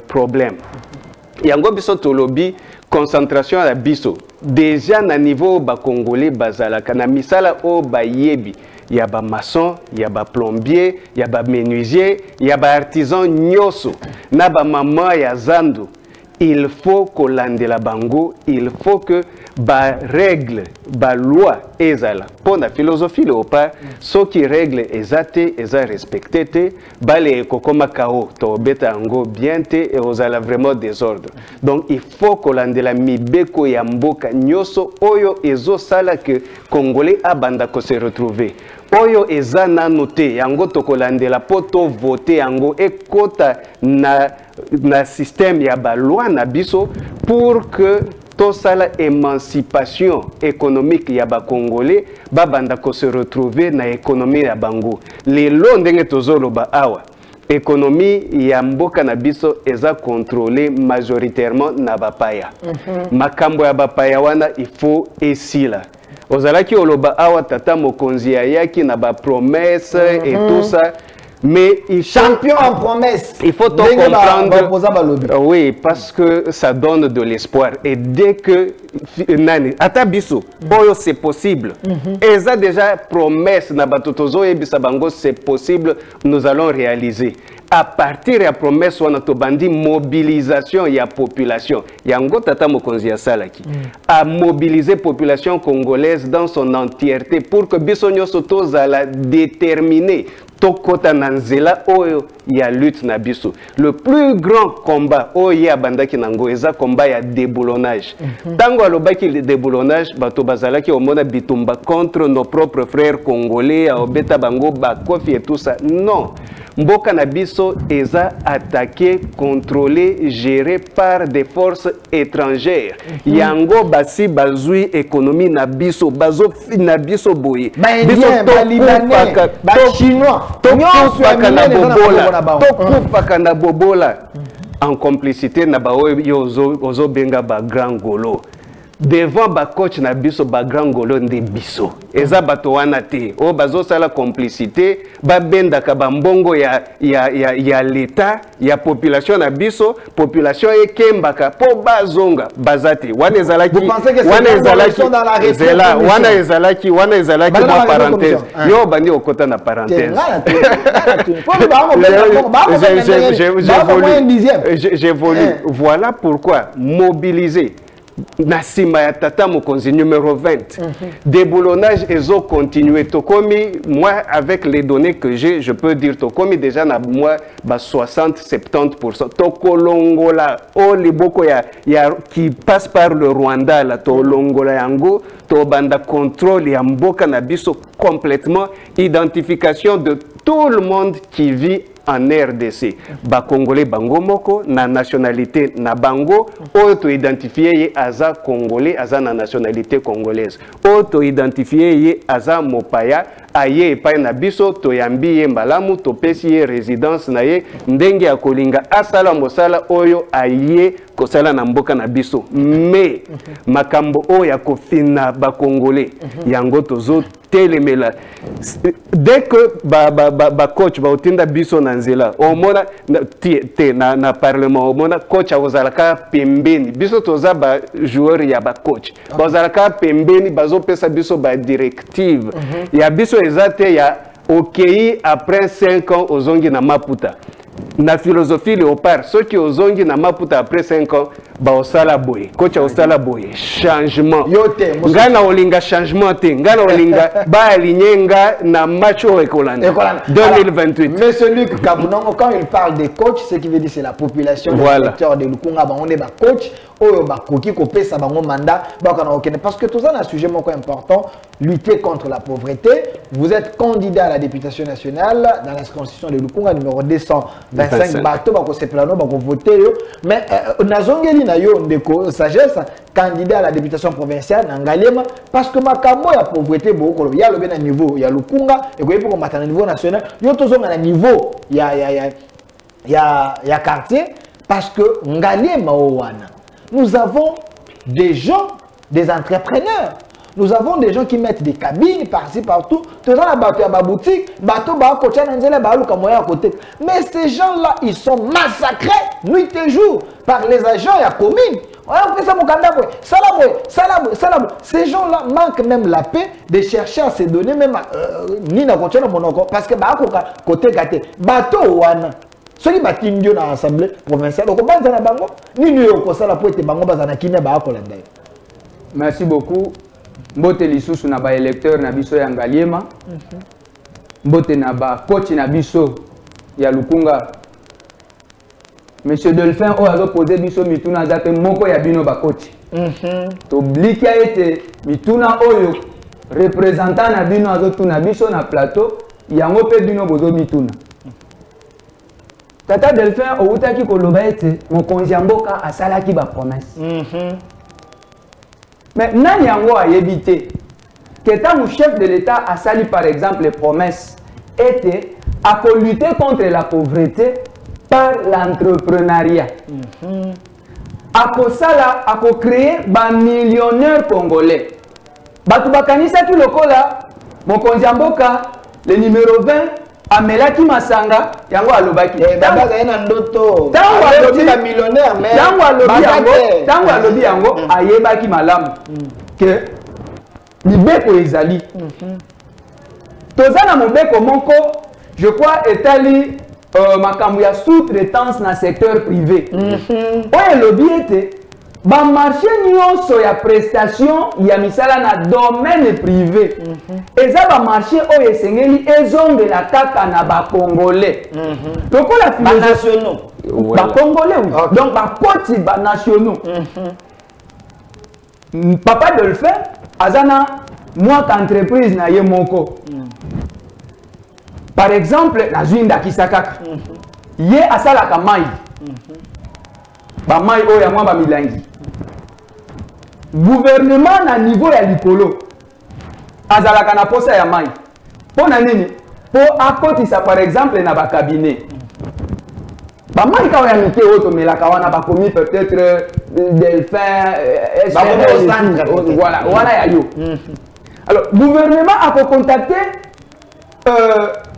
problème. Yango biso tolobi concentration à la biso. Déjà na niveau ba congolais bazalaka na misala o ba yebi. Il y a des maçons, il y a des plombiers, il y a des menuisiers, il y a des artisans nyoso. Il y a des mamans, il y a zandu. Il faut que l'andela bango, il faut que les règles, les lois, ezala. Pour la philosophie, ceux qui règlent ezate, eza respecté, les kokoma kao, to beta ango bien te, et ozala vraiment désordre. Donc il faut que l'andela mibeko yamboka nyoso, oyo ezo sala que Congolais abanda ko se retrouver. Oyo eza nanote, yango tokolandela poto voter yango ekota na système ya ba loi na biso pour que to sala émancipation économique ya ba congolais babanda ko se retrouver na économie ya bango. Lelo ndenge tozolo ba awa. Économie ya mboka na biso eza contrôlée majoritairement na bapaya. Makambo ya bapaya wana il faut esila. Ozalaki oloba awa tata mokonzi yaki na ba promesse et tout ça mais il faut, champion en promesse. Il faut comprendre oui parce que ça donne de l'espoir et dès que nani atabiso boyo c'est possible et ça déjà promesse na batotozo et bisabango c'est possible nous allons réaliser à partir de la promesse wana to bandi mobilisation ya population yango tata mokonzi ya salaki à mobiliser population congolaise dans son entièreté pour que biso nyoso tozala déterminer tokota nanzela oyo ya lutte na biso. Le plus grand combat oyo ya bandaki nango eza combat ya déboulonnage. Tango alobaki le déboulonnage bato bazalaki omona bitumba contre nos propres frères congolais a obeta bango bakofi et tout ça. Non. Mboka na biso eza attaqué, contrôlé, géré par des forces étrangères. Yango basi bazui économie na biso, bazo na biso boye. Biso to chinois. Tokupaka bobola en complicité na ba ozo benga ba grand golo devant ba coach na biso ba grand golo nde biso eza bato wana te o bazo sala complicité ba benda ka ba mbongo ya l'état ya population na biso population ekembaka po bazonga bazati wana ezalaki wana ezalaki moi parenthèse yo bandi okota na parenthèse j'évolue voilà pourquoi mobiliser Nassima ya tata mokonzi numéro 20. Déboulonnage ezo continuer. Tokomi, moi avec les données que j'ai, je peux dire Tokomi déjà na moi 60-70%. Tokolongola o liboko ya qui passe par le Rwanda la tolongola yango to banda contrôle ya mboka na biso complètement identification de tout le monde qui vit en RDC. Ba Congolais bango moko na nationalité na bango auto identifié ye aza Congolais aza na nationalité congolaise. Auto identifié ye aza mopaya aye epai na biso to yambi ye mbalamu to pesi ye résidence na ye ndenge ya kolinga asala mosala oyo aye kosala na mboka na biso. Mais makambo oyo ya kofina ba Congolais yango tozo telemela dès que ba coach ba otinda biso na nzela omona na parlement omona coach azalaka pembeni biso toza ba joueur ya ba coach bazalaka pembeni bazo pesa biso ba directive ya biso ezate ya okei après 5 ans ozongi na Maputa na philosophie léopard ceux qui ozongi na Maputa après 5 ans ba osala boye coach osala boye changement yote ngana olinga changement te ngana olinga ba aligner na match au Ekolanda 2028. Monsieur Luc Kabunongo, quand il parle des coachs, ce qui veut dire c'est la population des secteurs de Lukunga, on est ba coach oyo ba koki ko pesa bango mandat ba kana okene parce que tout ça un sujet moko important, lutter contre la pauvreté. Vous êtes candidat à la députation nationale dans la constitution de Lukunga numéro 225 bateau ba ko se plano ba ko voter yo mais nazongeli na yo ndeko sagesse candidat à la députation provinciale na Ngaliema parce que makambo ya pauvreté boko ya lobe na niveau ya Lukunga et ko yepoko matana niveau national yo tozonga na niveau ya quartier parce que Ngaliema owana nous avons des gens, des entrepreneurs. Nous avons des gens qui mettent des cabines par-ci, partout. Tout ça, bateau à boutique, bateau à côté, à côté. Mais ces gens-là, ils sont massacrés nuit et jour par les agents et la commune. Ces gens-là manquent même la paix de chercher à se donner même parce que côté gâté. Bateau wana. Ceux qui battent dans l'Assemblée provinciale, merci beaucoup. Mbote lisusu na ba électeur na biso ya Ngaliema. Mbote na ba coach na biso ya Lukunga. Monsieur Delphin o azo poser biso mituna zate moko ya bino ba coach. To blikia ete mituna oyo représentant na bino azo tuna biso na plateau yango pe bino bozo mituna. Tata Delphin outaki koloba ete mokonzi mboka asalaki ba promesse. Mais nani yango ayebite que tant le chef de l'État a sali par exemple les promesses était à lutter contre la pauvreté par l'entrepreneuriat. À créer des millionnaires congolais. Batu bakanisa ki lokola mokonzi mboka le numéro 20 Amelaki Masanga yango alobaki baba na ndoto millionnaire mais tango alobi yango ayebaki malamu que libeko ezali tozana mobeko moko je crois etali makambo ya sous-traitance na secteur privé oyo elobi ete ba marché nyonso ya prestation ya misala na domaine privé eza ba marché oyo esengeli ezongela kaka na ba congolais lokola nationaux ba congolais donc ba koti ba nationaux papa Delphin azana moi qu'entreprise na ye moko par exemple na zwinda kisakaka ye asalaka mai ba mai oyo ya mwa ba milangi gouvernement na niveau ya likolo azalaka na posa ya mai po na nini po akotisa par exemple na ba cabinet ba mai ka ya mike oto melaka wana ba komi peut-être Delphin voilà ya yo alors gouvernement a contacter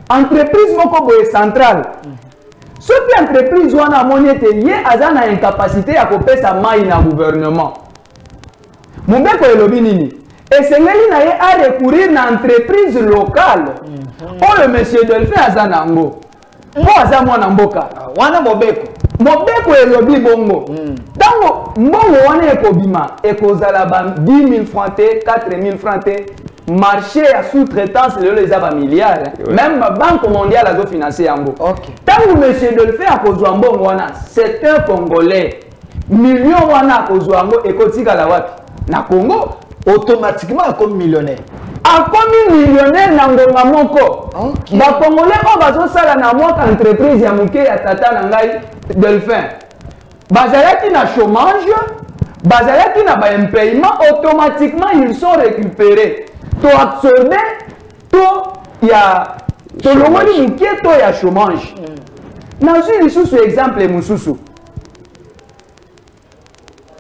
entreprise moko boye centrale soki entreprise wana amoni ete ye aza na incapacité ya kopesa mai na gouvernement mobeko elobi nini esengeli na ye a recourir na entreprise locale oyo monsieur Delphin aza nango po aza mwana mboka wana mobeko Mobeko elobi bongo. Dango mbongo wana ekobima ekozala ba 10 000 francs, 4 000 francs. Marché à sous-traitance les aba milliards. Même la Banque mondiale a financé yango. Tant que monsieur Dolphy a kozwa mbongo wana, c'est un Congolais. Millions wana kozwa ngo ekotika la wapi? Na Congo automatiquement comme millionnaire. A comme millionnaire na ngonga moko. Ba Congolais o bazo sala na moka entreprise ya muke ya tata na ngai Delphin. Bazalaki na chômage, bazalaki na ba impayement, automatiquement ils sont récupérés. To absorber to ya to lomoni muke to ya chômage. Na suis sous exemple mususu.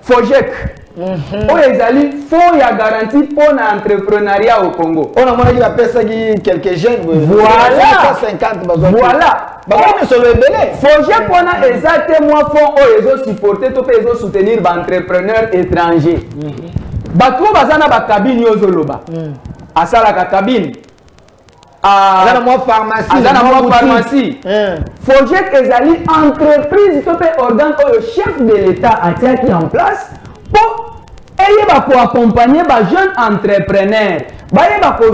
Fojek. On ezali fonds ya garantie pour l'entrepreneuriat au Congo. On a monnaie la personne qui quelques jeunes. Voilà. 150 voilà. Mais sur le délai. Fojek on a exactement fonds où ils ont supporté tout ils ont soutenir les entrepreneurs étrangers. Batro bazana ba cabine yozoloba. Asala ka cabine. Azana mo pharmacie. Azana mo pharmacie. Fojek ezali entreprise tout organe que le chef de l'État a mis en place. Pour accompagner les jeunes entrepreneurs, pour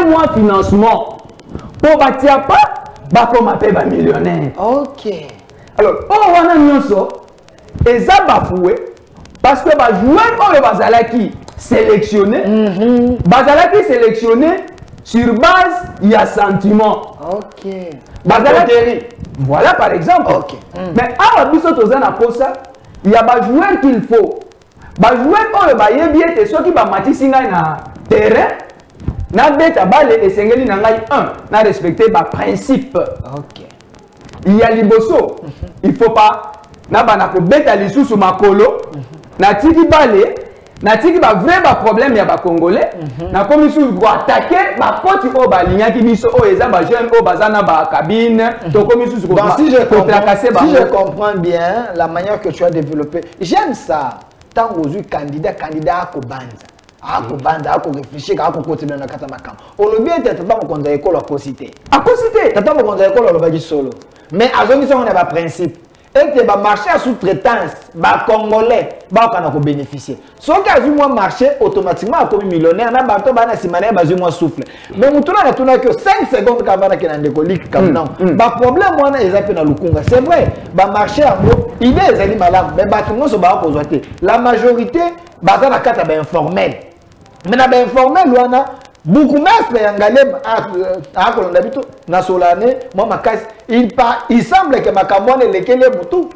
moins financement, pour bâtir pas, comme les millionnaires. Ok. Alors, on a et ça bafoué parce que les joueurs qui sélectionnés, sélectionnés sur base il y a sentiment. Ok. Voilà par exemple. Ok. Mais à la il y a des joueurs qu'il faut. Les joueurs qui ont ceux qui ont na terrain, na beta balle et sengeli na ngai na respecter les principes. Ok. Il y a liboso. Il faut pas na bana ko beta lisusu makolo, na tiki balle, na tiki ba vrai ba problème ya ba congolais, na komi su ko attaquer ba poti o ba linya ki biso o eza ba jeune o bazana ba cabine, to komi su ko si je comprends bien la manière que tu as développé, j'aime ça. Tant aux candidat à Kobanza. À Kobanza, à réfléchir, à continuer dans le Katamakam. On le bien être pas qu'on a école à cosité. À cosité, t'as pas qu'on a école au Bagi solo. Mais à zone on a pas principe. Et que marché à sous-traitance, bah congolais, bah on a bénéficier. Sauf qu'à moins marché automatiquement comme millionnaire, na bateau bah na simane bah moins souffle. Mais nous tourne que 5 secondes qu'avant qu'il y a un décolique comme non. Bah problème moi na ezapé na lukunga. C'est vrai, bah marché à moi, idée ezali malade, mais bah tout le monde se bat pour zoiter. La majorité bah dans la carte bah informel. Mais na bah informel wana beaucoup mestre yangalem à Colondabito na solane moi ma casse il semble que ma camone lekele mutu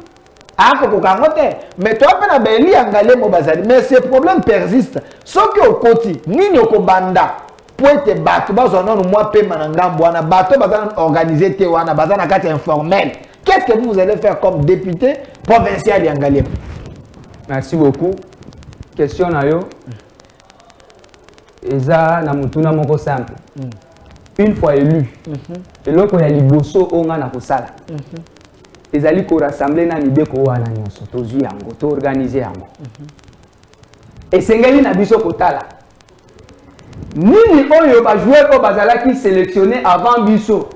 ako kokangote mais toi pe na beli yangalem mo bazali mais ce problème persiste soki okoti nini okobanda pour être bato bazona no moi pe manangambo wana bato bazana organiser te wana bazana carte informel. Qu'est-ce que vous allez faire comme député provincial yangalem? Merci beaucoup. Question na yo. Eza na mutuna moko simple. Une fois élu, et l'autre il y a liboso onga na kosala. Ezali ko rassembler na mibeko wana nyonso tozu yango to organiser yango. Et sengeli na biso kotala. Nini oyo ba joueur ko bazala ki sélectionné avant biso.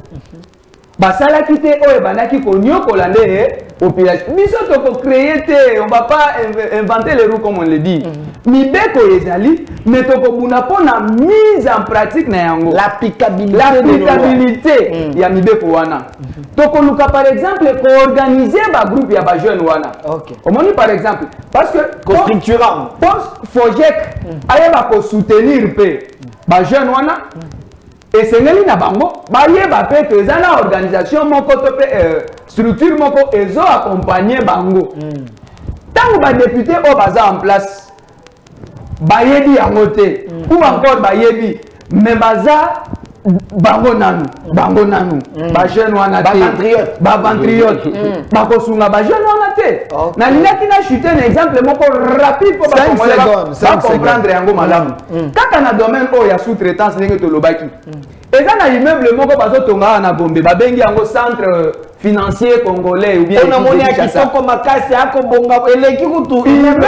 Basala ki te oyo banaki ko nyokola nde population. Biso to ko créer te, on va pas inventer les roues comme on le dit. Mibeko ezali mais to ko buna pona mise en pratique na yango. L'applicabilité ya mibeko wana. To ko luka par exemple ko organiser ba groupe ya ba jeune wana. OK. Omoni par exemple parce que structurant. Post Fojek ayeba ko soutenir pe ba jeune wana. Et c'est na bango bayeba pe que za na organisation moko to pe structure moko ezo accompagner bango. Tant ba député o baza en place bayebi yango te ou encore bayebi mais baza bango nanu ba jeune wana te ba patriote ba kosunga ba jeune wana te na linaki na chuter un exemple moko rapide pour ba comprendre yango malamu kaka na domaine o ya sous-traitance ndenge to lobaki eza na immeuble moko bazo tonga na Gombe babengi yango centre financier congolais ou bien on a moni akitoko makasi akobonga eleki kutu immeuble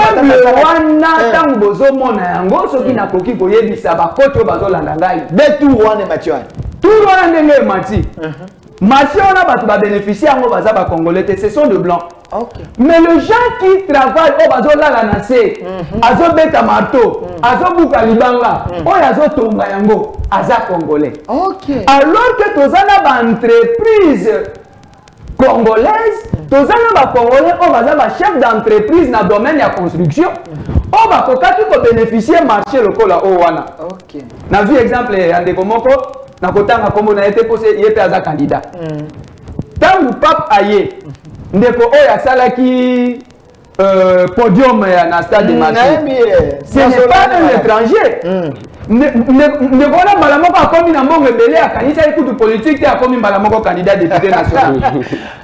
wana tango bozo mona yango soki na koki koyebisa bakoto bazo landa ngai de tout wana Mathieu tout wana ndenge mati mati ona bato ba bénéficier yango baza ba congolais te ce sont de blancs Mais les gens qui travaillent au bazo la nase, azo beta marteau, azo buka libanga, o azo tonga yango, aza congolais. Alors que tozana ba entreprise congolaise, tozana ba congolais o baza ba chef d'entreprise na domaine ya construction, o ba kokaki ko bénéficier marché lokola o wana. Na vu exemple ya ndeko moko na kotanga kombo na été posé yete aza candidat. Tangu pape aye ndeko oyo asalaki podium na stade de marché, ce n'est pas un étranger. Ndeko wana mbala moko akomi na mbongo ebele akanisa ekutu politique te akomi mbala moko candidat député national.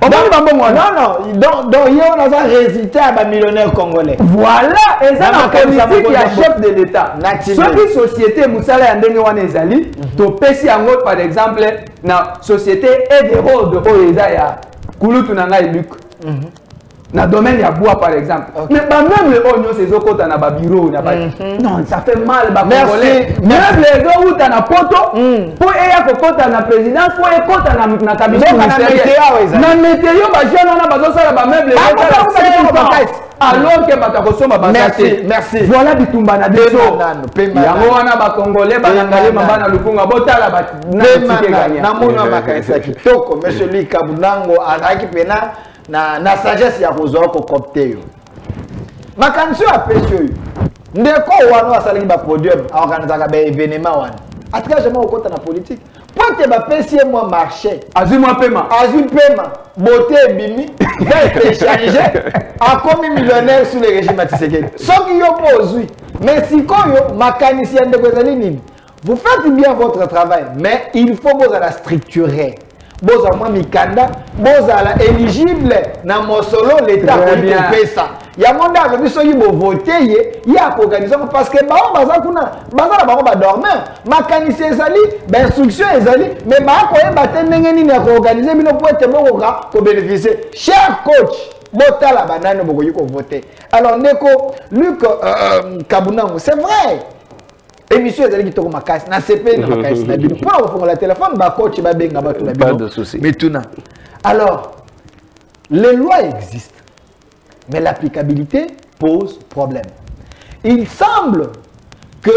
Non, donc il y a un résultat à millionnaire congolais. Voilà, et ça la politique ya chef de l'État. Soki société musala ya ndenge wana ezali, to pesi yango par exemple na société Ederode oyo eza ya kulutu na ngai Luc. Na domaine ya bois par exemple. Mais même les oignons ces okota na ba bureau na ba. Non, ça fait mal ba congolais. Même les autres na poto pour eya kokota na présidence pour ekota na cabinet ministériel. Na météo ba jeune na bazo sala ba meuble alors que batako soma ba. Merci. Voilà bitumba na deso. Yango wana ba congolais ba ngale mabana lukunga botala ba na mona makaisa kitoko monsieur Luc Kabunango araki pena na sagesse ya kozwa ko copter yo makanisi ya pesio yo ndeko wana asalingi ba podium organizaka ba événement wana atika jamais okota na politique pote ba pesie moi marché azui pema beauté bimi va échanger a comme millionnaire sous le régime Tshisekedi soki yo pozui mais sikoyo makanisi ya ndeko ezali nini vous faites bien votre travail mais il faut vous la structurer. Boza mwa mikanda, boza la éligible na mosolo l'état pour ça. Ya monda le biso yibo voter ya organiser parce que ba baza kuna baza na ba dormir. Makanisi ezali, ba instruction ezali, mais ba ko yeba te ndenge nini ya organiser bino pour être bokoka ko bénéficier. Cher coach, botala banane bokoyi ko voter. Alors ndeko Luc Kabunango, c'est vrai. Émission ezali kitoko makasi na CP na makasi na bino pour ofongola la téléphone ba coach ba benga ba tout la bino. Pas de souci. Mais tout na. Alors les lois existent mais l'applicabilité pose problème. Il semble que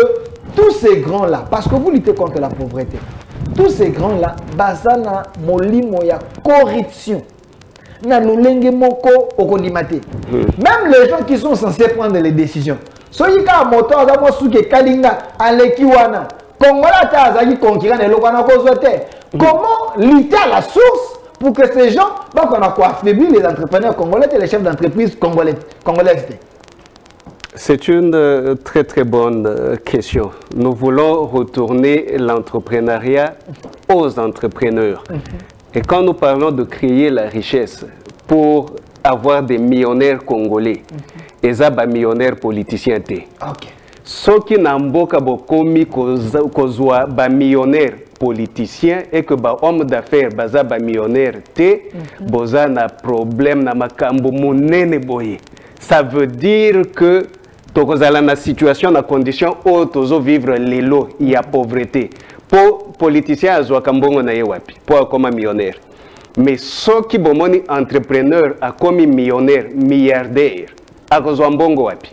tous ces grands là parce que vous luttez contre la pauvreté. Tous ces grands là bazana molimo ya corruption. Na lolenge moko okondimate. Même les gens qui sont censés prendre les décisions. Soki ka moto azamo suke kalinga aleki wana Kongola ta azaki concurrent de lokana kozote. Comment lutter à la source pour que ces gens donc on a quoi affaiblir les entrepreneurs congolais et les chefs d'entreprise congolaises. C'est une très bonne question. Nous voulons retourner l'entrepreneuriat aux entrepreneurs. Et quand nous parlons de créer la richesse pour avoir des millionnaires congolais, et ça, des millionnaires politiciens. Ce qui n'a pas bokomi kozwa ba millionnaire politicien et que ba homme d'affaires baza ba millionnaire té boza na problème na makambo monene boye. Ça veut dire que tokozala na situation na condition où tozo vivre lelo il y a pauvreté. Pour politicien azwa kambongo na ye wapi pour comme millionnaire. Mais ceux qui bomoni entrepreneur a comme millionnaire milliardaire akozwa mbongo wapi.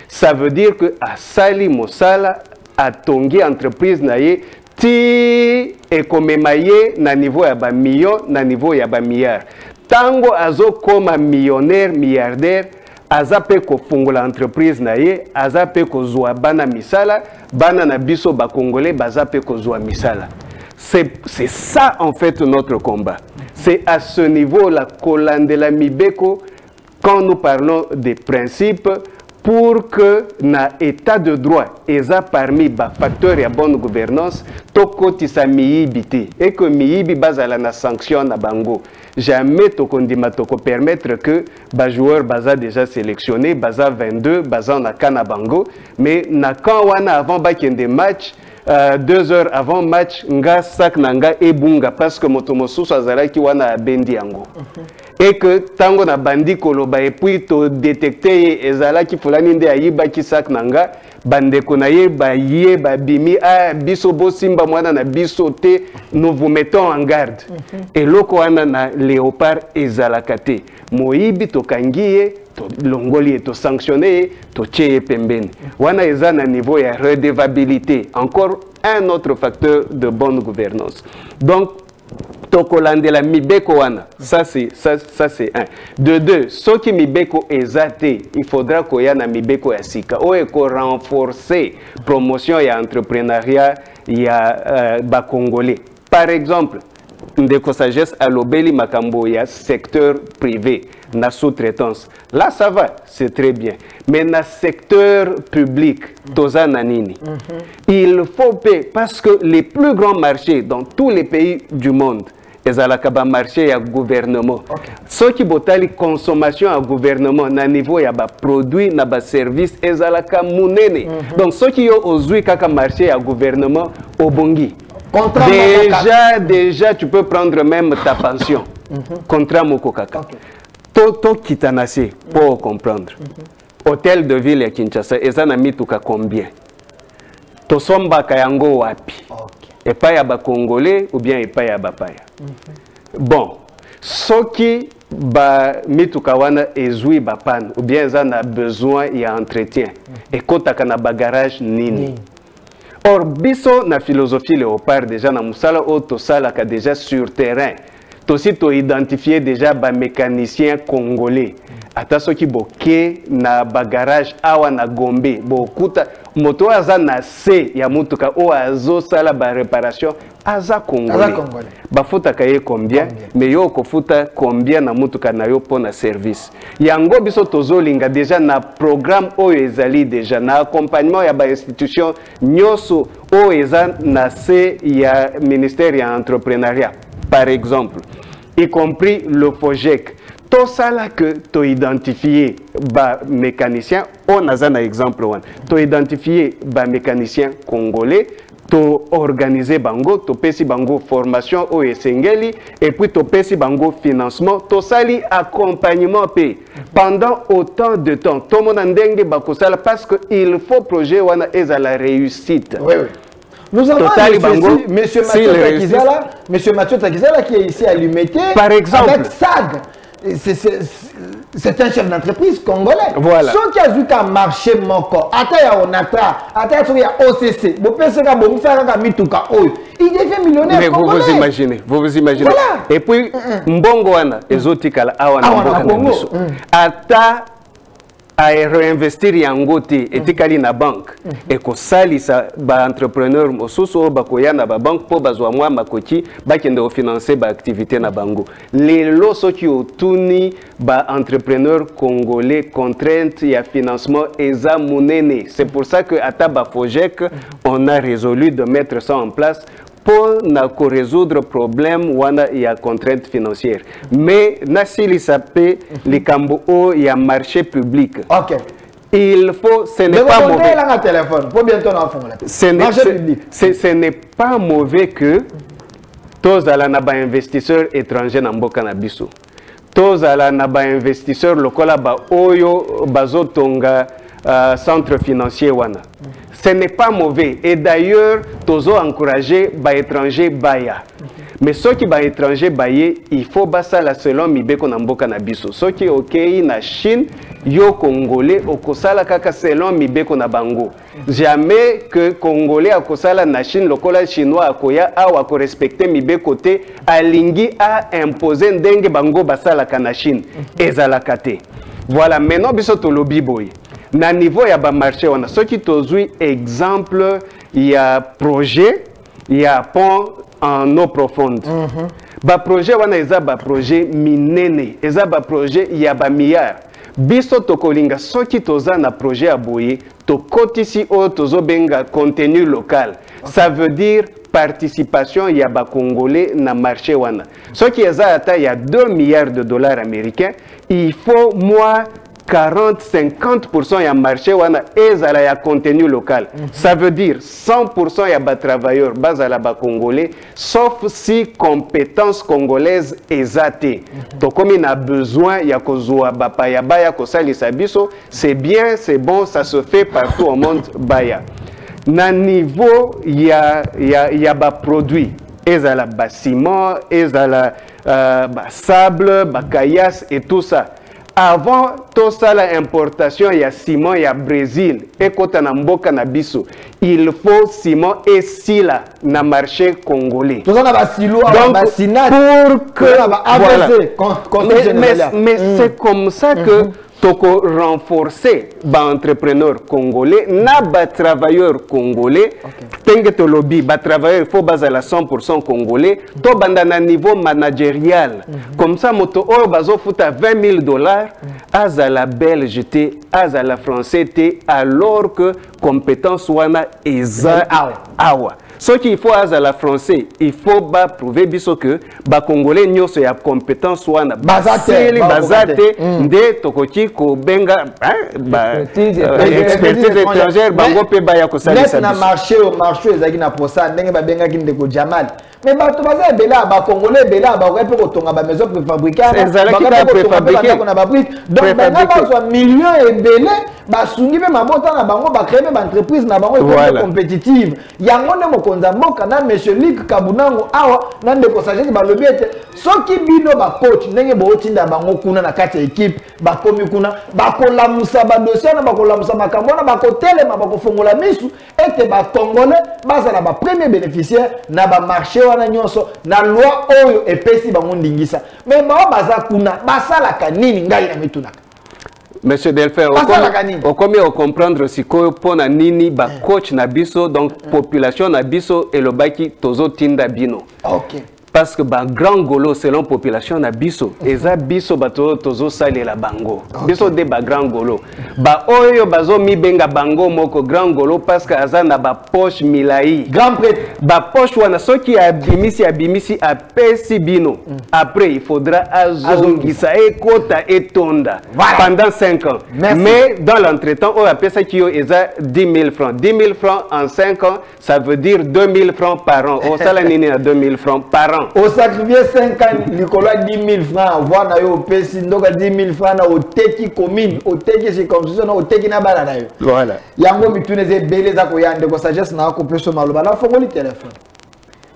Ça veut dire que à Sali Mosala a tongi entreprise na ye ti et comme maye na niveau ya ba million na niveau ya ba milliard. Tango azo comme millionnaire milliardaire azape ko fungola entreprise na ye azape ko zwa bana misala bana na biso ba congolais bazape ko zwa misala. C'est ça en fait notre combat. C'est à ce niveau la kolandela mibeko quand nous parlons des principes pour que na état de droit eza parmi les facteurs de bonne gouvernance tokotisa miyibi et que miyibi bazala na sanction na bango jamais tokondima toko permettre que ba joueur baza déjà sélectionné baza 22 baza na kana bango mais na quand wana avant ba kende match 2 heures avant match nga sak nanga ebunga parce que moto mosusu azalaki wana bendi yango et que tango na bandi koloba et puis to détecter ezala ki fulani nde ayiba ki sak nanga bande konaye ba ye ba bimi a biso bo simba mwana na biso te, nous vous mettons en garde. Et loko wana na léopard ezala kate moyibi to kangiye to longoli to sanctionné to tcheye pembeni wana eza na niveau ya redevabilité, encore un autre facteur de bonne gouvernance. Donc tokolandela mibeko wana, ça c'est un. De deux, ce qui mibeko ezate, il faudra koya na mibeko ya sika o eko renforcer promotion ya entrepreneuriat ya ba congolais. Par exemple, ndeko sagesse alobeli makambo ya secteur privé na sous-traitance. Là ça va, c'est très bien. Mais na secteur public, toza nanini. Il faut payer parce que les plus grands marchés dans tous les pays du monde, ezalaka ba marché ya gouvernement. Ce qui botali consommation à gouvernement na niveau ya ba produit na ba service ezalaka munene. Donc ce qui yo ozui kaka marché ya gouvernement obongi. Déjà, tu peux prendre même ta pension. Contrat moko kaka. To kitanase pour comprendre. Hôtel de ville à Kinshasa, ezana mituka combien? To somba kayango wapi? Et pas ya ba congolais ou bien et pas ya ba paya. Bon, soki ba mituka wana ezui ba pan ou bien ezana besoin ya entretien. Et kotaka na ba garage nini. Or, biso na philosophie léopard déjà na musala o to sala ka déjà sur terrain. To si to identifier déjà ba mécanicien congolais. Ata soki boke na ba garage awa na Gombe, bokuta moto aza na C ya mutuka o azo sala ba réparation aza congolais. Ba futa kaye combien? Mais yo ko futa combien na mutuka na yo pona service. Yango biso tozolinga déjà na programme o ezali déjà na accompagnement ya ba institution nyoso o eza na C ya ministère ya entrepreneuriat. Par exemple, y compris le FOGEC. Tout ça là que tu identifié ba mécanicien, on a un exemple one. Tu identifié ba mécanicien congolais, tu organisé bango, tu pesi bango formation au Esengeli et puis tu pesi bango financement, tu sali accompagnement pay pendant autant de temps. Tout le monde ndenge bakosala parce que il faut projet wana eza la réussite. Oui, oui. Nous avons monsieur Mathieu Takizala qui est ici à l'Humété. Par exemple. Avec SAG. C'est un chef d'entreprise congolais. Voilà. Ceux qui ont vu qu'un marché moko, on a OCC, il devient millionnaire. Mais congolais. Vous vous imaginez. Voilà. Et puis, Mbongo wana, ezotikala awana Mbongo. Ata à réinvestir yango te etikali na banque et ko salisa ba entrepreneur mosusu bakoya na ba banque po bazwa mwa makoti bakende o financer ba activité na bango lelo soki otuni ba entrepreneur congolais contrainte ya financement eza munene. C'est pour ça que ata ba FOGEC on a résolu de mettre ça en place pour résoudre le problème wana ya contrainte financière. Mais nasili sapé les cambo y a marché public. OK. Il faut, ce n'est pas mauvais. Ce n'est pas mauvais que tous ala na ba investisseurs étrangers na mboka na biso. Tous ala na ba investisseurs lokola ba oyo bazotonga centre financier wana. Ce n'est pas mauvais. Et d'ailleurs, tous encouragé les étrangers baya. Mais ceux qui sont étrangers baye, il faut basa la selon mibeko na mboka na biso. Ceux qui ok na Chine, yo congolais okosala kaka selon mibeko na bango. Jamais que congolais akosala na Chine lokola chinois akoya awa ko respecter mibeko te alingi a imposer ndenge bango basala kana Chine ezalaka te. Voilà, maintenant biso to lobi boy. Na niveau ya ba marché on a ce qui tozui exemple il y a projet il y a pont en eau profonde ba projet wana eza ba projet minene eza ba projet il y a ba milliard biso tokolinga soki toza na projet aboye to kotisi o tozo benga contenu local ça veut dire participation ya ba congolais na marché wana soki eza ata il y a 2 milliards de dollars américains il faut moi 40-50% ya marché wana ezala ya contenu local. Ça veut dire 100% ya ba travailleurs bazala ba congolais, sauf si compétence congolaise ezate. Donc comme il a besoin ya kozwa ba paya baya kosalisa biso, c'est bien, c'est bon, ça se fait partout au monde baya. Na niveau ya ba produit, ezala ba ciment, ezala ba sable, ba caillasse et tout ça. Avant tout ça, l'importation, il y a ciment, il y a Brésil, et quand on a mboka na biso, il faut ciment et sila na marché congolais. Tout ça, on a silo, donc, pour que voilà. Mais c'est comme ça que toko renforcer ba entrepreneur congolais, na ba travailleur congolais, tenge to lobby, ba travailleur faut baser la 100% congolais, to banda na niveau managérial. Comme ça moto o bazo futa $20,000, azala belge te, azala français te, alors que compétence wana eza awa. Ce qu'il faut à la français, il faut prouver biso que ba congolais nyoso ya compétence wana bazate nde tokoti ko benga expertise étrangère bango pe ba ya ko salisa na marché ezaki na posa ndenge ba benga ki ndeko Jamal mais bato baza bela ba congolais bela ba ko pe tonga ba maison préfabriquée na ba brique donc ba ba millions et belé ba sungi pe mabota na bango ba créer ba entreprise na bango compétitive yango ne mokonza mboka na monsieur Luc Kabunango awa na ndeko sagesse ba lobi ete soki bino ba coach ndenge bo tinda bango kuna na kati équipe ba komi kuna ba kolamusa ba dossier na ba kolamusa makambo na ba kotelema ba kofongola misu ete ba congolais bazala ba premier bénéficiaire na ba marché wana nyonso na loi oyo epesi bango ndingisa mais ba baza kuna basala kanini ngai na mitunaka. Monsieur Delphin, on commence à comprendre si pour na nini ba coach na biso donc population na biso et le baki tozo tinda bino. OK. Parce que ba grand golo selon population na biso eza biso bato tozo salela bango. Biso de ba grand golo. Ba oyo bazo mi benga bango moko grand golo parce que aza na ba poche milai. Grand prêtre ba poche wana soki abimisi a pesi bino. Après il faudra azongisa ekota etonda pendant 5 ans. Merci. Mais dans l'entretemps on appelle ça qui eza 10 000 francs. 10 000 francs en 5 ans, ça veut dire 2 000 francs par an. On sala nini à 2 000 francs par an. Au sacrifier 5 ans, Nicolas 10 000 francs, voir na yo pesi ndoka 10 000 francs na oteki commune, oteki circoncision na oteki na bala na yo. Voilà. Yango mituneze beleza ko yande ko sagesse na ko peso maloba na fongoli téléphone.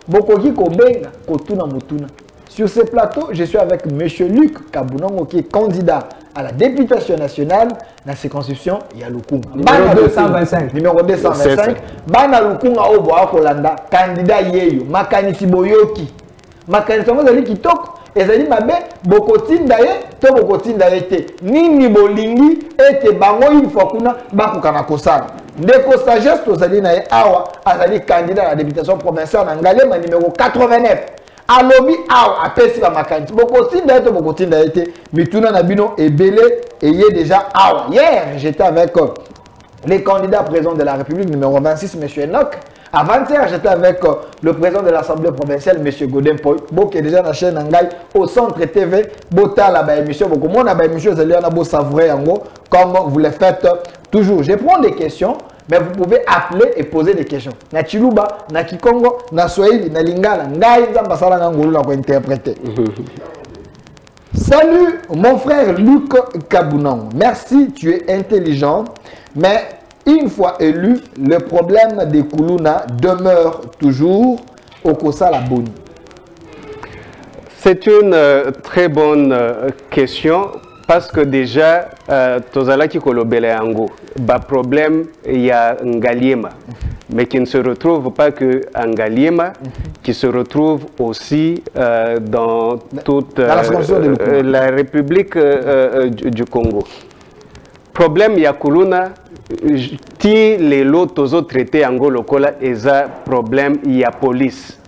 Bokoki ko benga ko tuna mutuna. Sur ce plateau, je suis avec monsieur Luc Kabunango qui est candidat à la députation nationale dans la circonscription Yalukunga. Numéro 225. Numéro 225. Bana Lukunga Obo Akolanda, candidat Yeyo, Makanisi Boyoki. Makanisi Boyoki kitoko, ezali mabe, bokotinda ye, to bokotinda ye te. Nini bolingi, ete bango une fois kuna, bakukana kosala. Ndeko sagesse, tozali na ye awa, azali candidat à la députation provinciale en Ngalema numéro 89. Alobi awa apesi ba makanisi bokotinda ete bokotinda ete mituna na bino ebele eye déjà awa. Hier j'étais avec les candidats présidents de la République numéro 26 monsieur Enoch. Avant-hier j'étais avec le président de l'Assemblée provinciale monsieur Godin Poy qui est déjà na chaîne Ngai au centre TV botala ba émission beaucoup mona ba émission zali na bo savourer yango comme vous le faites toujours. Je prends des questions. Mais vous pouvez appeler et poser des questions. Na Chiluba, na Kikongo, na Swahili, na Lingala, ngai nzamba sala na ngolu na ko interpréter. Salut mon frère Luc Kabunango. Merci, tu es intelligent, mais une fois élu, le problème des Kuluna demeure toujours au Kosa la Boni. C'est une très bonne question. Parce que déjà, tozala ki kolobele yango, ba problème il y a Ngaliema, mais qui ne se retrouve pas que en Ngaliema, qui se retrouve aussi dans toute la République du Congo. Problème il y a Kuluna, ti les lots tozo traité yango lokola eza problème il y a police.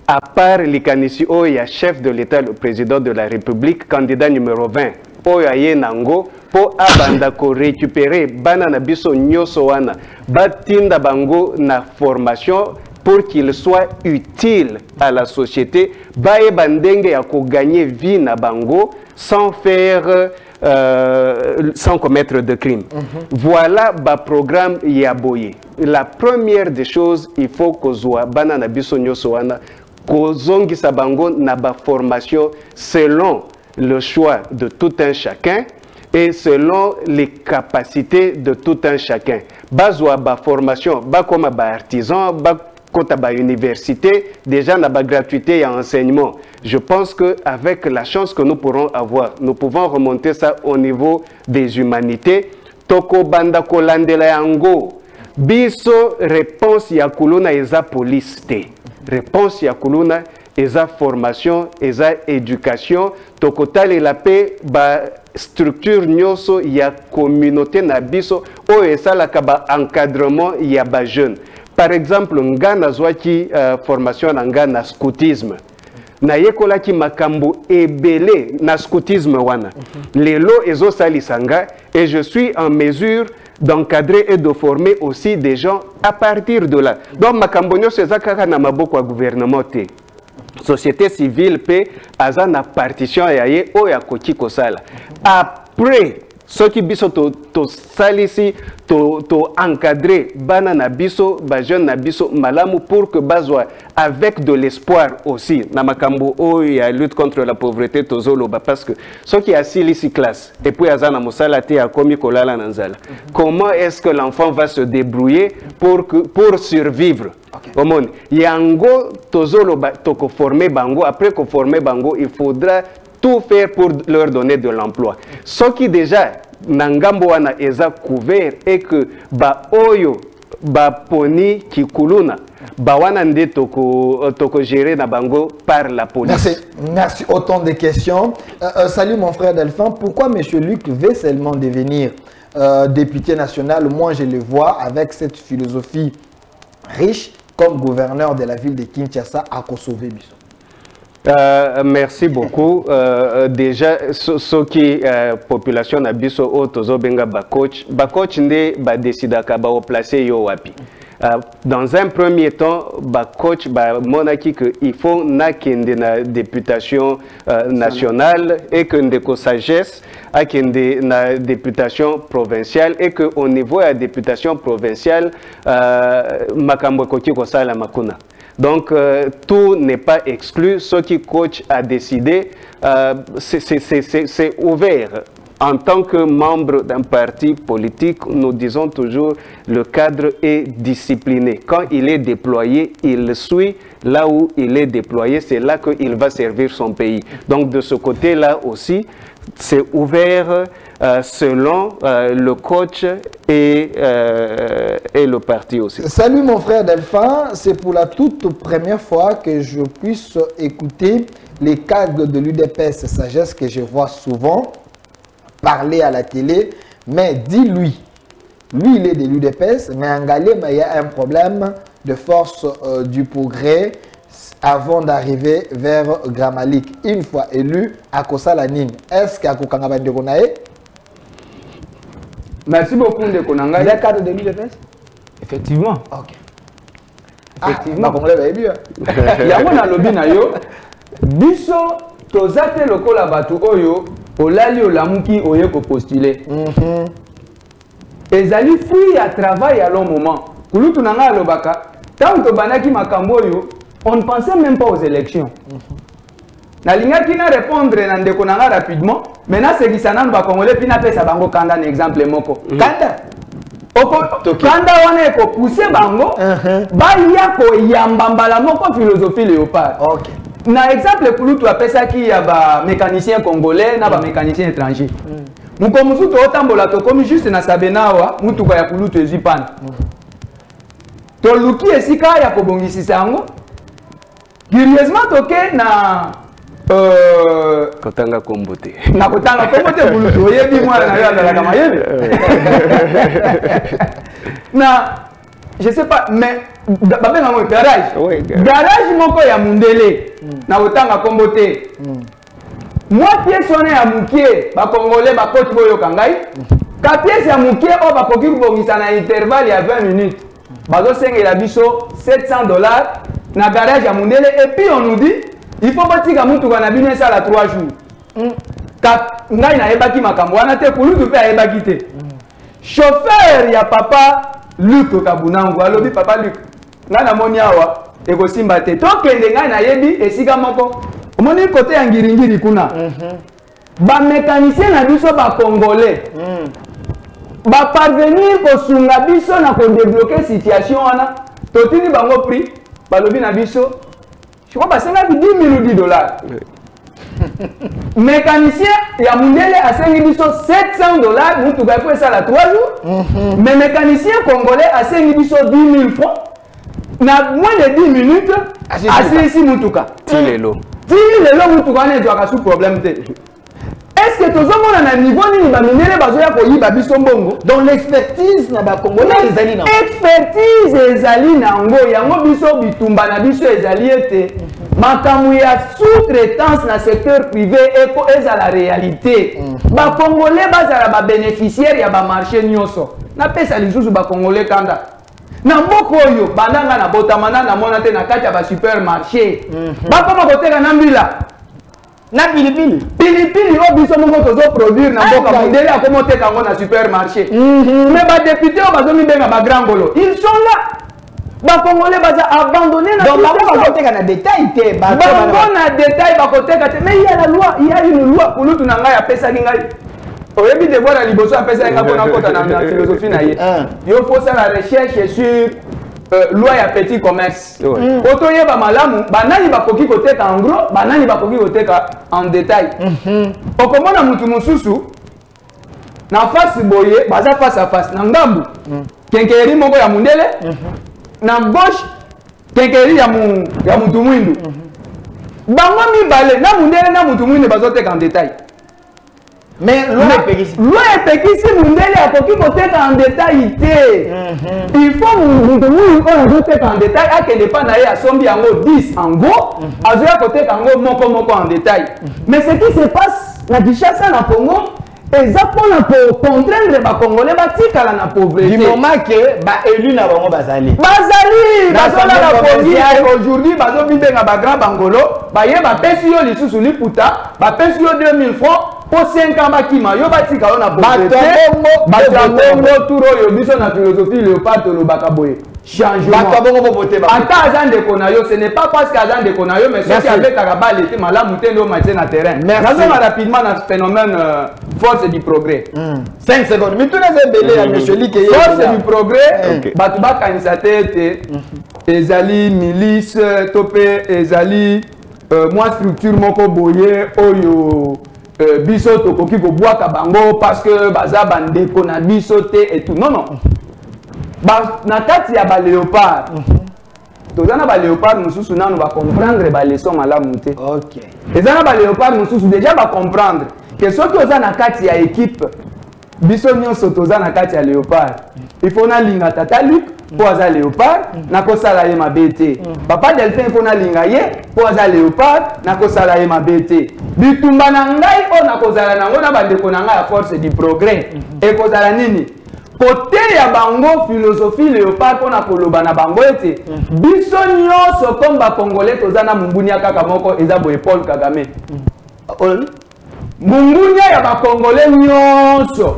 À part l'Ikanisi, il y a chef de l'État, le président de la République, candidat numéro 20. Oyaye nango po abanda ko récupérer banana biso nyoso wana batinda bango na formation pour qu'il soit utile à la société baye bandenge ya ko gagner vie na bango sans faire sans commettre de crime. Voilà le programme Yaboye. La première des choses, il faut que soit banana bisonyo soana kozongi sabango na ba formation selon le choix de tout un chacun et selon les capacités de tout un chacun. Bazwa ba formation, ba comme ba artisan, ba kota ba université, déjà na ba gratuité et enseignement. Je pense qu'avec la chance que nous pourrons avoir, nous pouvons remonter ça au niveau des humanités. Toko banda kolandela yango. Biso réponse ya kuluna eza police te. Réponse ya kuluna eza formation, eza éducation. Toko tali la paix ba structure nyoso ya communauté na biso o esalaka ba encadrement ya ba jeune. Par exemple, nga nazwaki formation na nga na scoutisme. Na yekolaki makambo ebele na scoutisme wana. Lelo ezo salisanga et je suis en mesure d'encadrer et de former aussi des gens à partir de là. Donc makambo nyonso ezakaka na maboko ya gouvernement te. Société civile pe aza na partition ya ye o ya koki kosala. Après ce qui biso to salisi to encadrer bana na biso ba jeune na biso malamu pour que bazwa avec de l'espoir aussi na makambo o ya lutte contre la pauvreté tozoloba parce que ce qui a silisi classe et puis azana mosala te akomi kolala na nzala. Comment est-ce que l'enfant va se débrouiller pour survivre? Omoni yango tozoloba toko former bango, après ko former bango il faudra tout faire pour leur donner de l'emploi. Ce qui déjà nangambo wana eza couvert et que ba oyo ba poni kikuluna ba wana nde toko gérer na bango par la police. Merci. Autant de questions. Salut mon frère Delphin. Pourquoi monsieur Luc veut seulement devenir député national? Moi je le vois avec cette philosophie riche comme gouverneur de la ville de Kinshasa à Kosovo biso. Merci beaucoup. Déjà, ce qui population na biso o tozo benga bacoach nde ba décida ka ba placer yo wapi. Dans un premier temps, bacoach ba monaki que il faut na kende na députation nationale et que ndeko sagesse a kende na députation provinciale et que au niveau de la députation provinciale makambo koki ko sala makuna. Donc, tout n'est pas exclu. Ce qui coach a décidé, c'est ouvert. En tant que membre d'un parti politique, nous disons toujours le cadre est discipliné. Quand il est déployé, il suit là où il est déployé. C'est là qu'il va servir son pays. Donc, de ce côté-là aussi, c'est ouvert selon le coach et le parti aussi. Salut mon frère Delphin, c'est pour la toute première fois que je puisse écouter les cadres de l'UDPS Sagesse que je vois souvent parler à la télé, mais dis-lui, lui il est de l'UDPS, mais en Galem il y a un problème de force du progrès avant d'arriver vers Gramalik. Une fois élu, à Kosalanine, est-ce qu'à Kokangaba de Konae? Merci beaucoup de Konanga. Il y a cadre de l'UDPS? Effectivement. Ok. Effectivement. Il y a un lobby na yo. Biso tozate lokola batu oyo olali olamuki oye ko postuler. Ezali fruit ya travail à long moment. Kulutu nanga lobaka tant to banaki makambo yo, on ne pensait même pas aux élections. Nalinga qui n'a répondre na ndeko nanga rapidement. Maintenant c'est qui sanan ba congolais pina pesa bango kanda un exemple moko. Kanda. Kanda wana ko pousser bango ba ya ko yambambala moko philosophie léopard. OK. Na exemple kulutu apesa ki ya ba mécanicien congolais na ba mécanicien étranger. Muko musuto otambola to komi juste na sabenawa mutuka ya kulutu ezipana. To luki esika ya kobongisisa yango. Curieusement toke na Kotanga Kombote. Na Kotanga Kombote bulutu oyebi mwana na yo la kama yebi. Na je sais pas mais babenga mo garage. Garage moko ya Mundele na Kotanga Kombote. Moi pièce wana ya mukie ba congolais ba coach boyo kangai. Ka pièce ya mukie o ba koki bongisa na intervalle ya 20 minutes. Bazo sengela biso $700 na garage ya Mundele et puis on nous dit il faut bâtir mutu kana bino ça la 3 jours. ngai na yebaki makambo wana te kulutu pe ayebaki te. Chauffeur ya papa Luc Kabunangu alobi papa Luc ngai na moni awa ekosimba te tokende ngai na yebi esika moko omoni kote ya ngiringiri kuna ba mécanicien na biso ba congolais ba parvenir kosunga biso na ko débloquer situation wana totini bango prix balobi na biso je crois ba 10 000 dollars. Mécanicien ya mundele asengi biso 700 dollars mutuka faut ça la 3 jours. Mais mécanicien congolais asengi biso 10 000 francs na moins de 10 minutes asisi mutuka. Tilelo mutuka na ezwaka sous problème te. Est-ce que tozomona na niveau nini ba minele bazoya ko yiba biso mbongo? Dans l'expertise na ba congolais ezali na. Expertise ezali na ngo yango biso bitumba na biso ezali ete makambo ya sous-traitance na secteur privé eko eza la réalité. Ba congolais bazala ba bénéficiaire ya ba marché nyonso. Na pesa lisusu ba congolais kanda. Na mboko oyo bandanga na botamana na mona te na kati ya ba supermarché. Ba koma koteka na mbila. Na pilipili o biso moko tozo produire na mboka mondele akomo teka ngo na supermarché. Mais ba député o bazo mi benga ba grand golo. Ils sont là. Ba congolais baza abandonné na donc ba koteka na détail te ba na détail ba koteka te mais il y a la loi, il y a une loi kulutu na ngai apesa ngai. Oyebi de voir la liboso apesa ngai kona kota na philosophie na ye. Yo faut ça la recherche sur loi ya petit commerce. Otoye ba malamu banani bakoki koteka en gros, banani bakoki koteka en détail. Okomona mutu mususu na face boye baza face à face na ngambu. Kenkeri moko ya mundele. Na gauche kenkeri ya mutu mwindu. Bango mibale na mundele na mutu mwindu bazoteka en détail. Mais loi epekisi mundele akoki koteka en détail te. Il faut mutu mwindu oyo azoteka en détail akende pa na ye asombi yango 10 en gros azoya koteka yango moko en détail. Mais ce qui se passe na Kinshasa na Congo exactement pour contraindre les Congolais batikala na pauvreté. Du moment que ba élu na bango bazali la police aujourd'hui bazo bibenga ba grand bangolo ba ye ba pesi yo lisusu liputa ba pesi yo 2000 francs pour 5 ans bakima yo batika yo na pauvreté batongo turo yo biso na philosophie léopard lo bakaboye changement ata agent de konayo ce n'est pas parce qu'agent de konayo mais ceux qui avaient karabal était malamu te ndo matin na terrain. Merci rapidement na phénomène force du progrès. 5 secondes mais tout les belé à monsieur Liké force du progrès batu bakanisa te ezali milice topé ezali moi structure moko boye oyo biso tokoki ko bwaka bango parce que baza bandeko na biso te et tout non na kati ya ba léopard tozana ba léopard mususu nanu ba comprendre ba leçon malamu te. OK ezana ba léopard mususu déjà ba comprendre que soki oza na kati ya équipe biso nyonso toza na kati ya léopard il faut na linga tata Luc po aza léopard na kosala ye mabe te papa Delphin il faut na linga ye po aza léopard na kosala ye mabe te bitumba na ngai o na kozala nango na bandeko na ngai ya force du progrès e kozala nini côté ya bango philosophie léopard pona koloba na bango ete biso nyonso comme ba congolais toza na mumbunya kaka moko eza boye Paul Kagame mumbunya ya ba congolais nyonso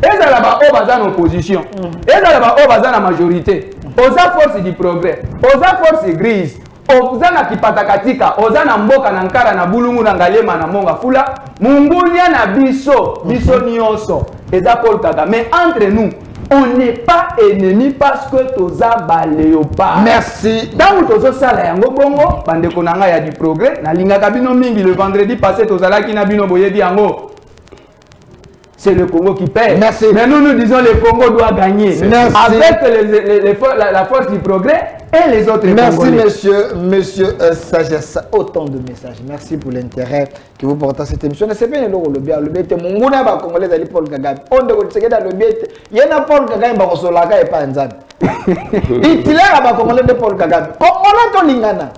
ezala ba o baza na opposition ezala ba o baza na majorité oza force du progrès oza force grise oza na kipatakatika oza na mboka na nkara na bulungu na ngalema na monga fula mumbunya na biso nyonso eza Paul Kagame. Mais entre nous on n'est pas ennemis parce que toza ba léopard. Merci. Dans tozo sala yango bongo bandeko na nga ya du progrès na lingaka bino mingi le vendredi passé tozala ki na bino boyebi yango. C'est le Congo qui perd. Merci. Mais nous disons le Congo doit gagner. Merci. Avec la force du progrès et les autres Merci Congolais. monsieur Sagesse. Autant de messages. Merci pour l'intérêt que vous portez à cette émission. Ne sais pas le bien le bien. Mon gars va Congolais d'aller Paul Kagame. On doit se dans le bien. Il y a Paul Kagame va se laga et pas un zan. Il tire à Congolais de Paul Kagame. Comme on a ton lingana.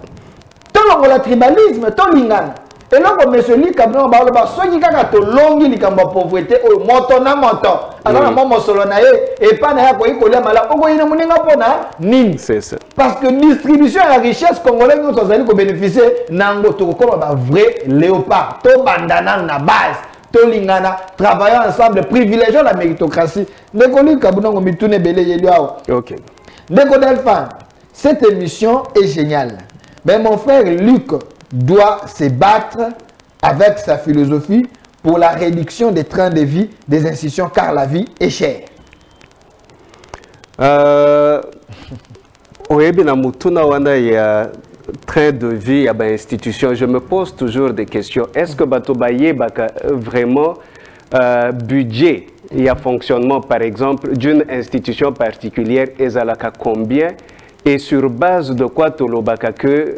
Ton le tribalisme, ton lingana. Et là, comme monsieur Lee Kabino Baoloba, ceux qui ont longi li kamba pauvreté, oh moto na moto, alors na moto solo na et pas na ko ikolia mala, oko ina muninga pona nini. C'est ça. Parce que distribution de la richesse congolaise nous allons bénéficier nango to comme ba vrai léopard, to bandana na base. tolingana, travaillons ensemble, privilégions la méritocratie. Ok. Cette émission est géniale. Mais mon frère Luc doit se battre avec sa philosophie pour la réduction des trains de vie des institutions car la vie est chère. Oui, bien, il y a train de vie, il y a une institution. Je me pose toujours des questions. Est-ce que Batobaye vraiment budget et a fonctionnement, par exemple, d'une institution particulière, ezalaka combien et sur base de quoi tolobaka que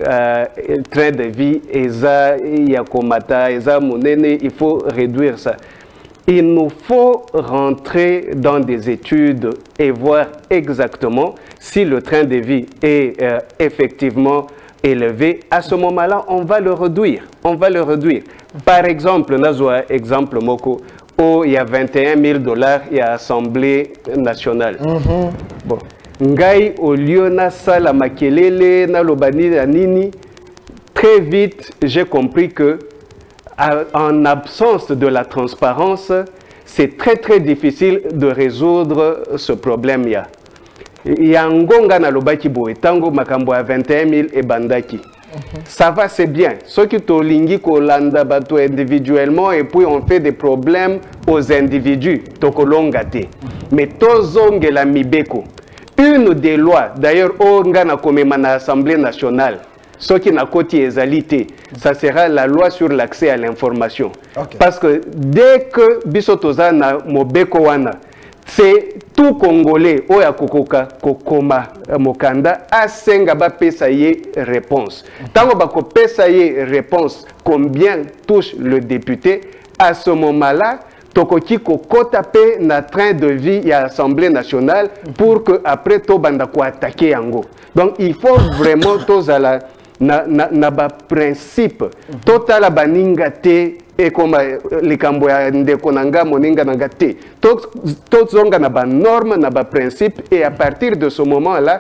train de vie eza yakomata eza monene, il faut réduire ça. Il nous faut rentrer dans des études et voir exactement si le train de vie est effectivement élevé. À ce moment-là, on va le réduire. On va le réduire. Par exemple, Nazwa, exemple Moko, où il y a 21 000 $, il y a Assemblée nationale. Bon. Ngai, au lieu na sala makelele, na lobani na nini, très vite, j'ai compris que en absence de la transparence, c'est très difficile de résoudre ce problème. Il y a un gonga na lobaki boe, tango makambo à 21 000 et bandaki. Ça va, c'est bien. Ceux qui tolingi kolanda bato individuellement et puis on fait des problèmes aux individus, tokolongate. Mais tozonge la mibeko. Une des lois, d'ailleurs, au Ngana Komemana Assemblée nationale, ce qui n'a côté égalité, ça sera la loi sur l'accès à l'information. Okay. Parce que dès que Bisotoza na Mobeko wana, c'est tout Congolais, Oya Kokoka, Kokoma, Mokanda, Asenga ba pesaye réponse. Tango bako pesaye réponse, combien touche le député, à ce moment-là, Tokoki kota pe na train de vie à l'Assemblée nationale pour que après to banda ko attaquer yango. Donc il faut vraiment tozala na ba principe totala baninga te et comme les kambo ya ndeko nanga moninga nanga te. Tozonga na ba norme na ba principe et à partir de ce moment-là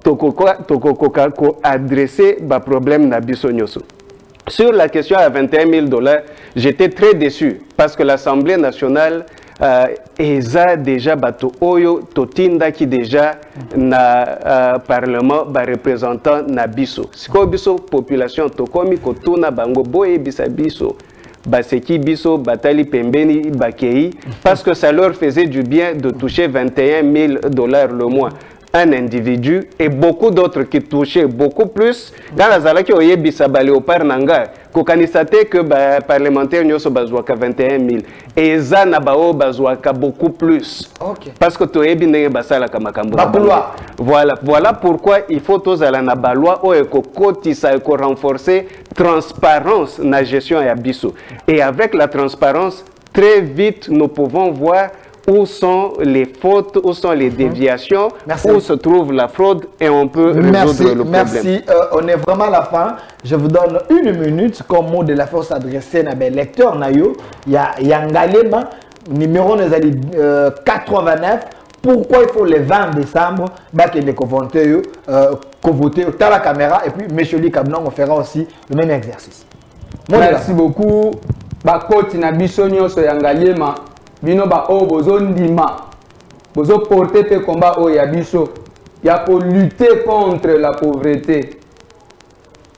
tokoka ko adresser ba problème na biso nyoso. Sur la question à 21 000 $, j'étais très déçu parce que l'Assemblée nationale a déjà bato oyo totinda qui déjà na parlement ba représentant na biso. Siko biso population tokomi kotuna bango boye bisa biso. Baseki biso batali pembeni bakei parce que ça leur faisait du bien de toucher 21 000 $ le mois. Un individu et beaucoup d'autres qui touchaient beaucoup plus. Dans la zala qui oye bisabali au parnanga, kokanisate que parlementaire nyoso bazwaka 21 000 et zana bao bazwaka beaucoup plus. Okay. Parce que toye binenge basala kamakambo. Voilà pourquoi il faut tozala na balwa o eko kotisa eko renforcer transparence na gestion ya biso. Et avec la transparence, très vite nous pouvons voir où sont les fautes, où sont les déviations, où se trouve la fraude et on peut résoudre le problème. Merci. On est vraiment à la fin. Je vous donne 1 minute comme mot de la force adressée à mes lecteurs. Il y a Ngalema, numéro 89. Pourquoi il faut le 20 décembre voter à la caméra et puis M. Likabnon, on fera aussi le même exercice. Merci beaucoup. Bakoti na bisonyo so Ngalema. Bino ba o bozo ndima bozo porter pe combat o ya biso ya pour lutter contre la pauvreté.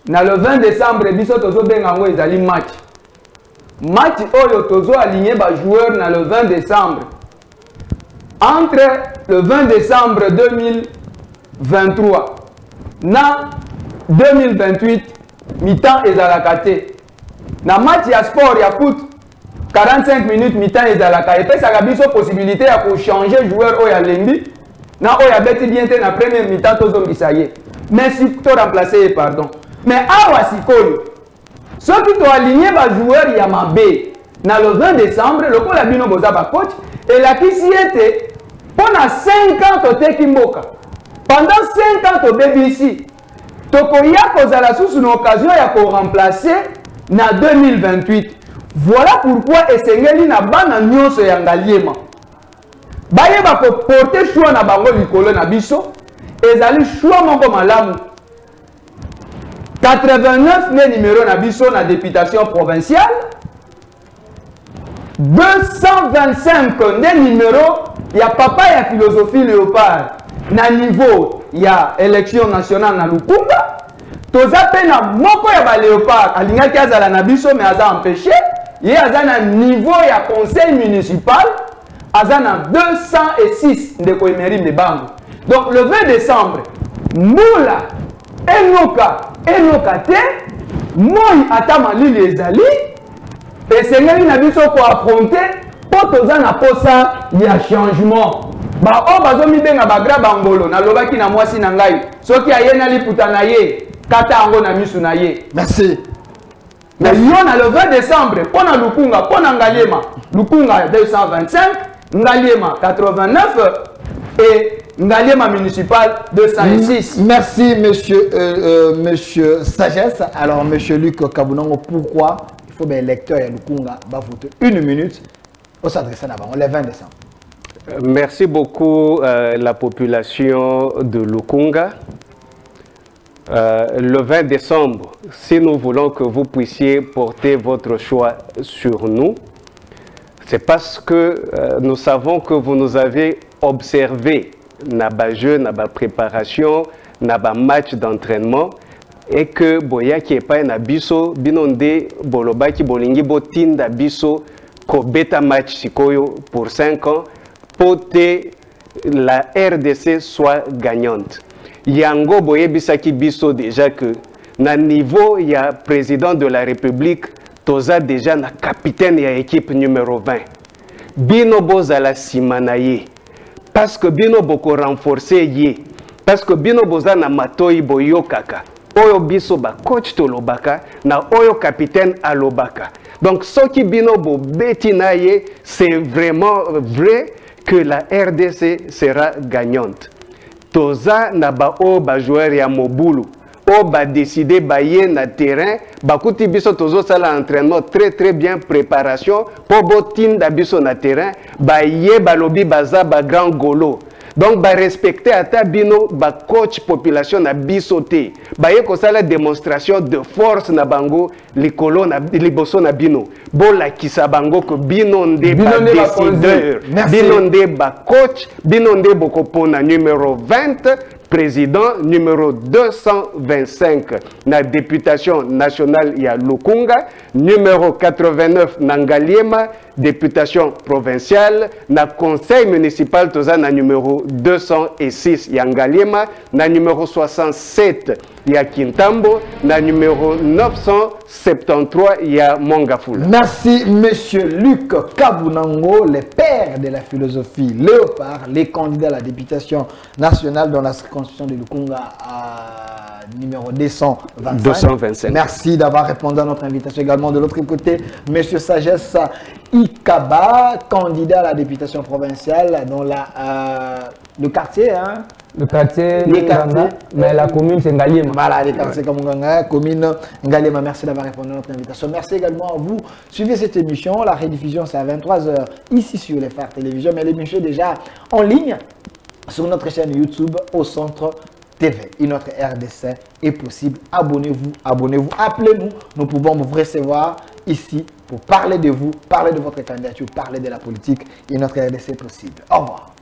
Na le 20 décembre biso tozo benga ngo ezali match oyo tozo aligner ba joueur na le 20 décembre entre le 20 décembre 2023 na 2028 mi-temps ezalaka te na match ya sport ya foot 45 minutes mi-temps et à la et ça a biso possibilité à changer joueur au ya lembi na o ya beti bien te na première mi-temps tozo bisaye mais si to remplacer pardon mais awa sikoyo ceux qui to aligné ba joueur ya mabe na le 20 décembre le ko la bino boza ba coach et la qui si était pendant 5 ans to te kimboka pendant 5 ans to BBC to ko ya kozala sous une occasion ya ko remplacer na 2028. Voilà pourquoi esengeli na bana nyonso ya Ngaliema bayeba ko porter choix na bango likolo na biso ezali choix moko malamu 89 ne numéro na biso na députation provinciale 225 des numéros, il y a papa et la philosophie léopard. Na niveau, il y a élection nationale na Lukunga. Toza pe na moko ya ba léopard. Alinga ki azala na biso mais aza empêché. Il y a na niveau ya conseil municipal. Aza na 206 de Koimerim de Bango. Donc le 20 décembre, Moula, Enoka te, Moi atama lili ezali. Et c'est là que nous avons affronté pour tous na posa il y a changement. Ba o bazomi benga bagra bangolo na lobaki na mwasi na ngai. Soki ayena liputa na ye, kata ango na misu na ye. Merci. Mais yon a le 20 décembre, pour na Lukunga, pour na Ngaliema, Lukunga 225, Ngaliema 89 et Ngaliema municipal 206. Merci monsieur Sagesse. Alors monsieur Luc Kabunango, pourquoi il faut bien lecteur et Lukunga va voter 1 minute au s'adresser d'abord, le 20 décembre. Merci beaucoup la population de Lukunga. Le 20 décembre, si nous voulons que vous puissiez porter votre choix sur nous, c'est parce que nous savons que vous nous avez observé dans jeu, dans préparation, dans match d'entraînement et que boya qui est pas un abisso, binonde boloba qui bolingi botinda biso ko beta match sikoyo pour 5 ans pour que la RDC soit gagnante. Yango boye bisaki biso déjà que na niveau il y a président de la République toza déjà na capitaine ya équipe numéro 20. Bino bozala simanaye parce que bino boko renforcer ye parce que bino boza na matoi boyo kaka oyo biso ba coach tolobaka na oyo capitaine alobaka. Donc ce qui bino bo betinaye c'est vraiment vrai que la RDC sera gagnante. Toza na ba o ba joueur ya mobulu o ba décider ba ye na terrain ba kuti biso tozo sala entraînement très bien préparation pour botinda biso na terrain ba ye ba lobi baza ba grand golo. Donc ba respecter ata bino ba coach population na biso te ba ye ko sala démonstration de force na bango likolo na liboso na bino bola kisa bango ko bino nde ba décideur bino nde ba coach bino nde boko pona numéro 20 président numéro 225 na députation nationale ya Lukunga, numéro 89 na Ngaliema, députation provinciale, na conseil municipal toza na numéro 206 ya Ngaliema, na numéro 67 ya Kintambo, na numéro 973 ya Mongafula. Merci monsieur Luc Kabunango, le père de la philosophie léopard, les candidats à la députation nationale dans la circonscription de Lukunga à numéro 225. Merci d'avoir répondu à notre invitation également. De l'autre côté, monsieur Sagesse Ikaba, candidat à la députation provinciale dans le quartier, hein? Le quartier, mais la commune c'est Ngaliema. Voilà, les quartiers comme Nganga, commune Ngaliema. Merci d'avoir répondu à notre invitation. Merci également à vous. Suivez cette émission. La rediffusion c'est à 23 h ici sur les Phares Télévision, mais l'émission est déjà en ligne sur notre chaîne YouTube au Centre TV. Une autre RDC est possible. Abonnez-vous, abonnez-vous, appelez-nous. Nous pouvons vous recevoir ici pour parler de vous, parler de votre candidature, parler de la politique. Une autre RDC est possible. Au revoir.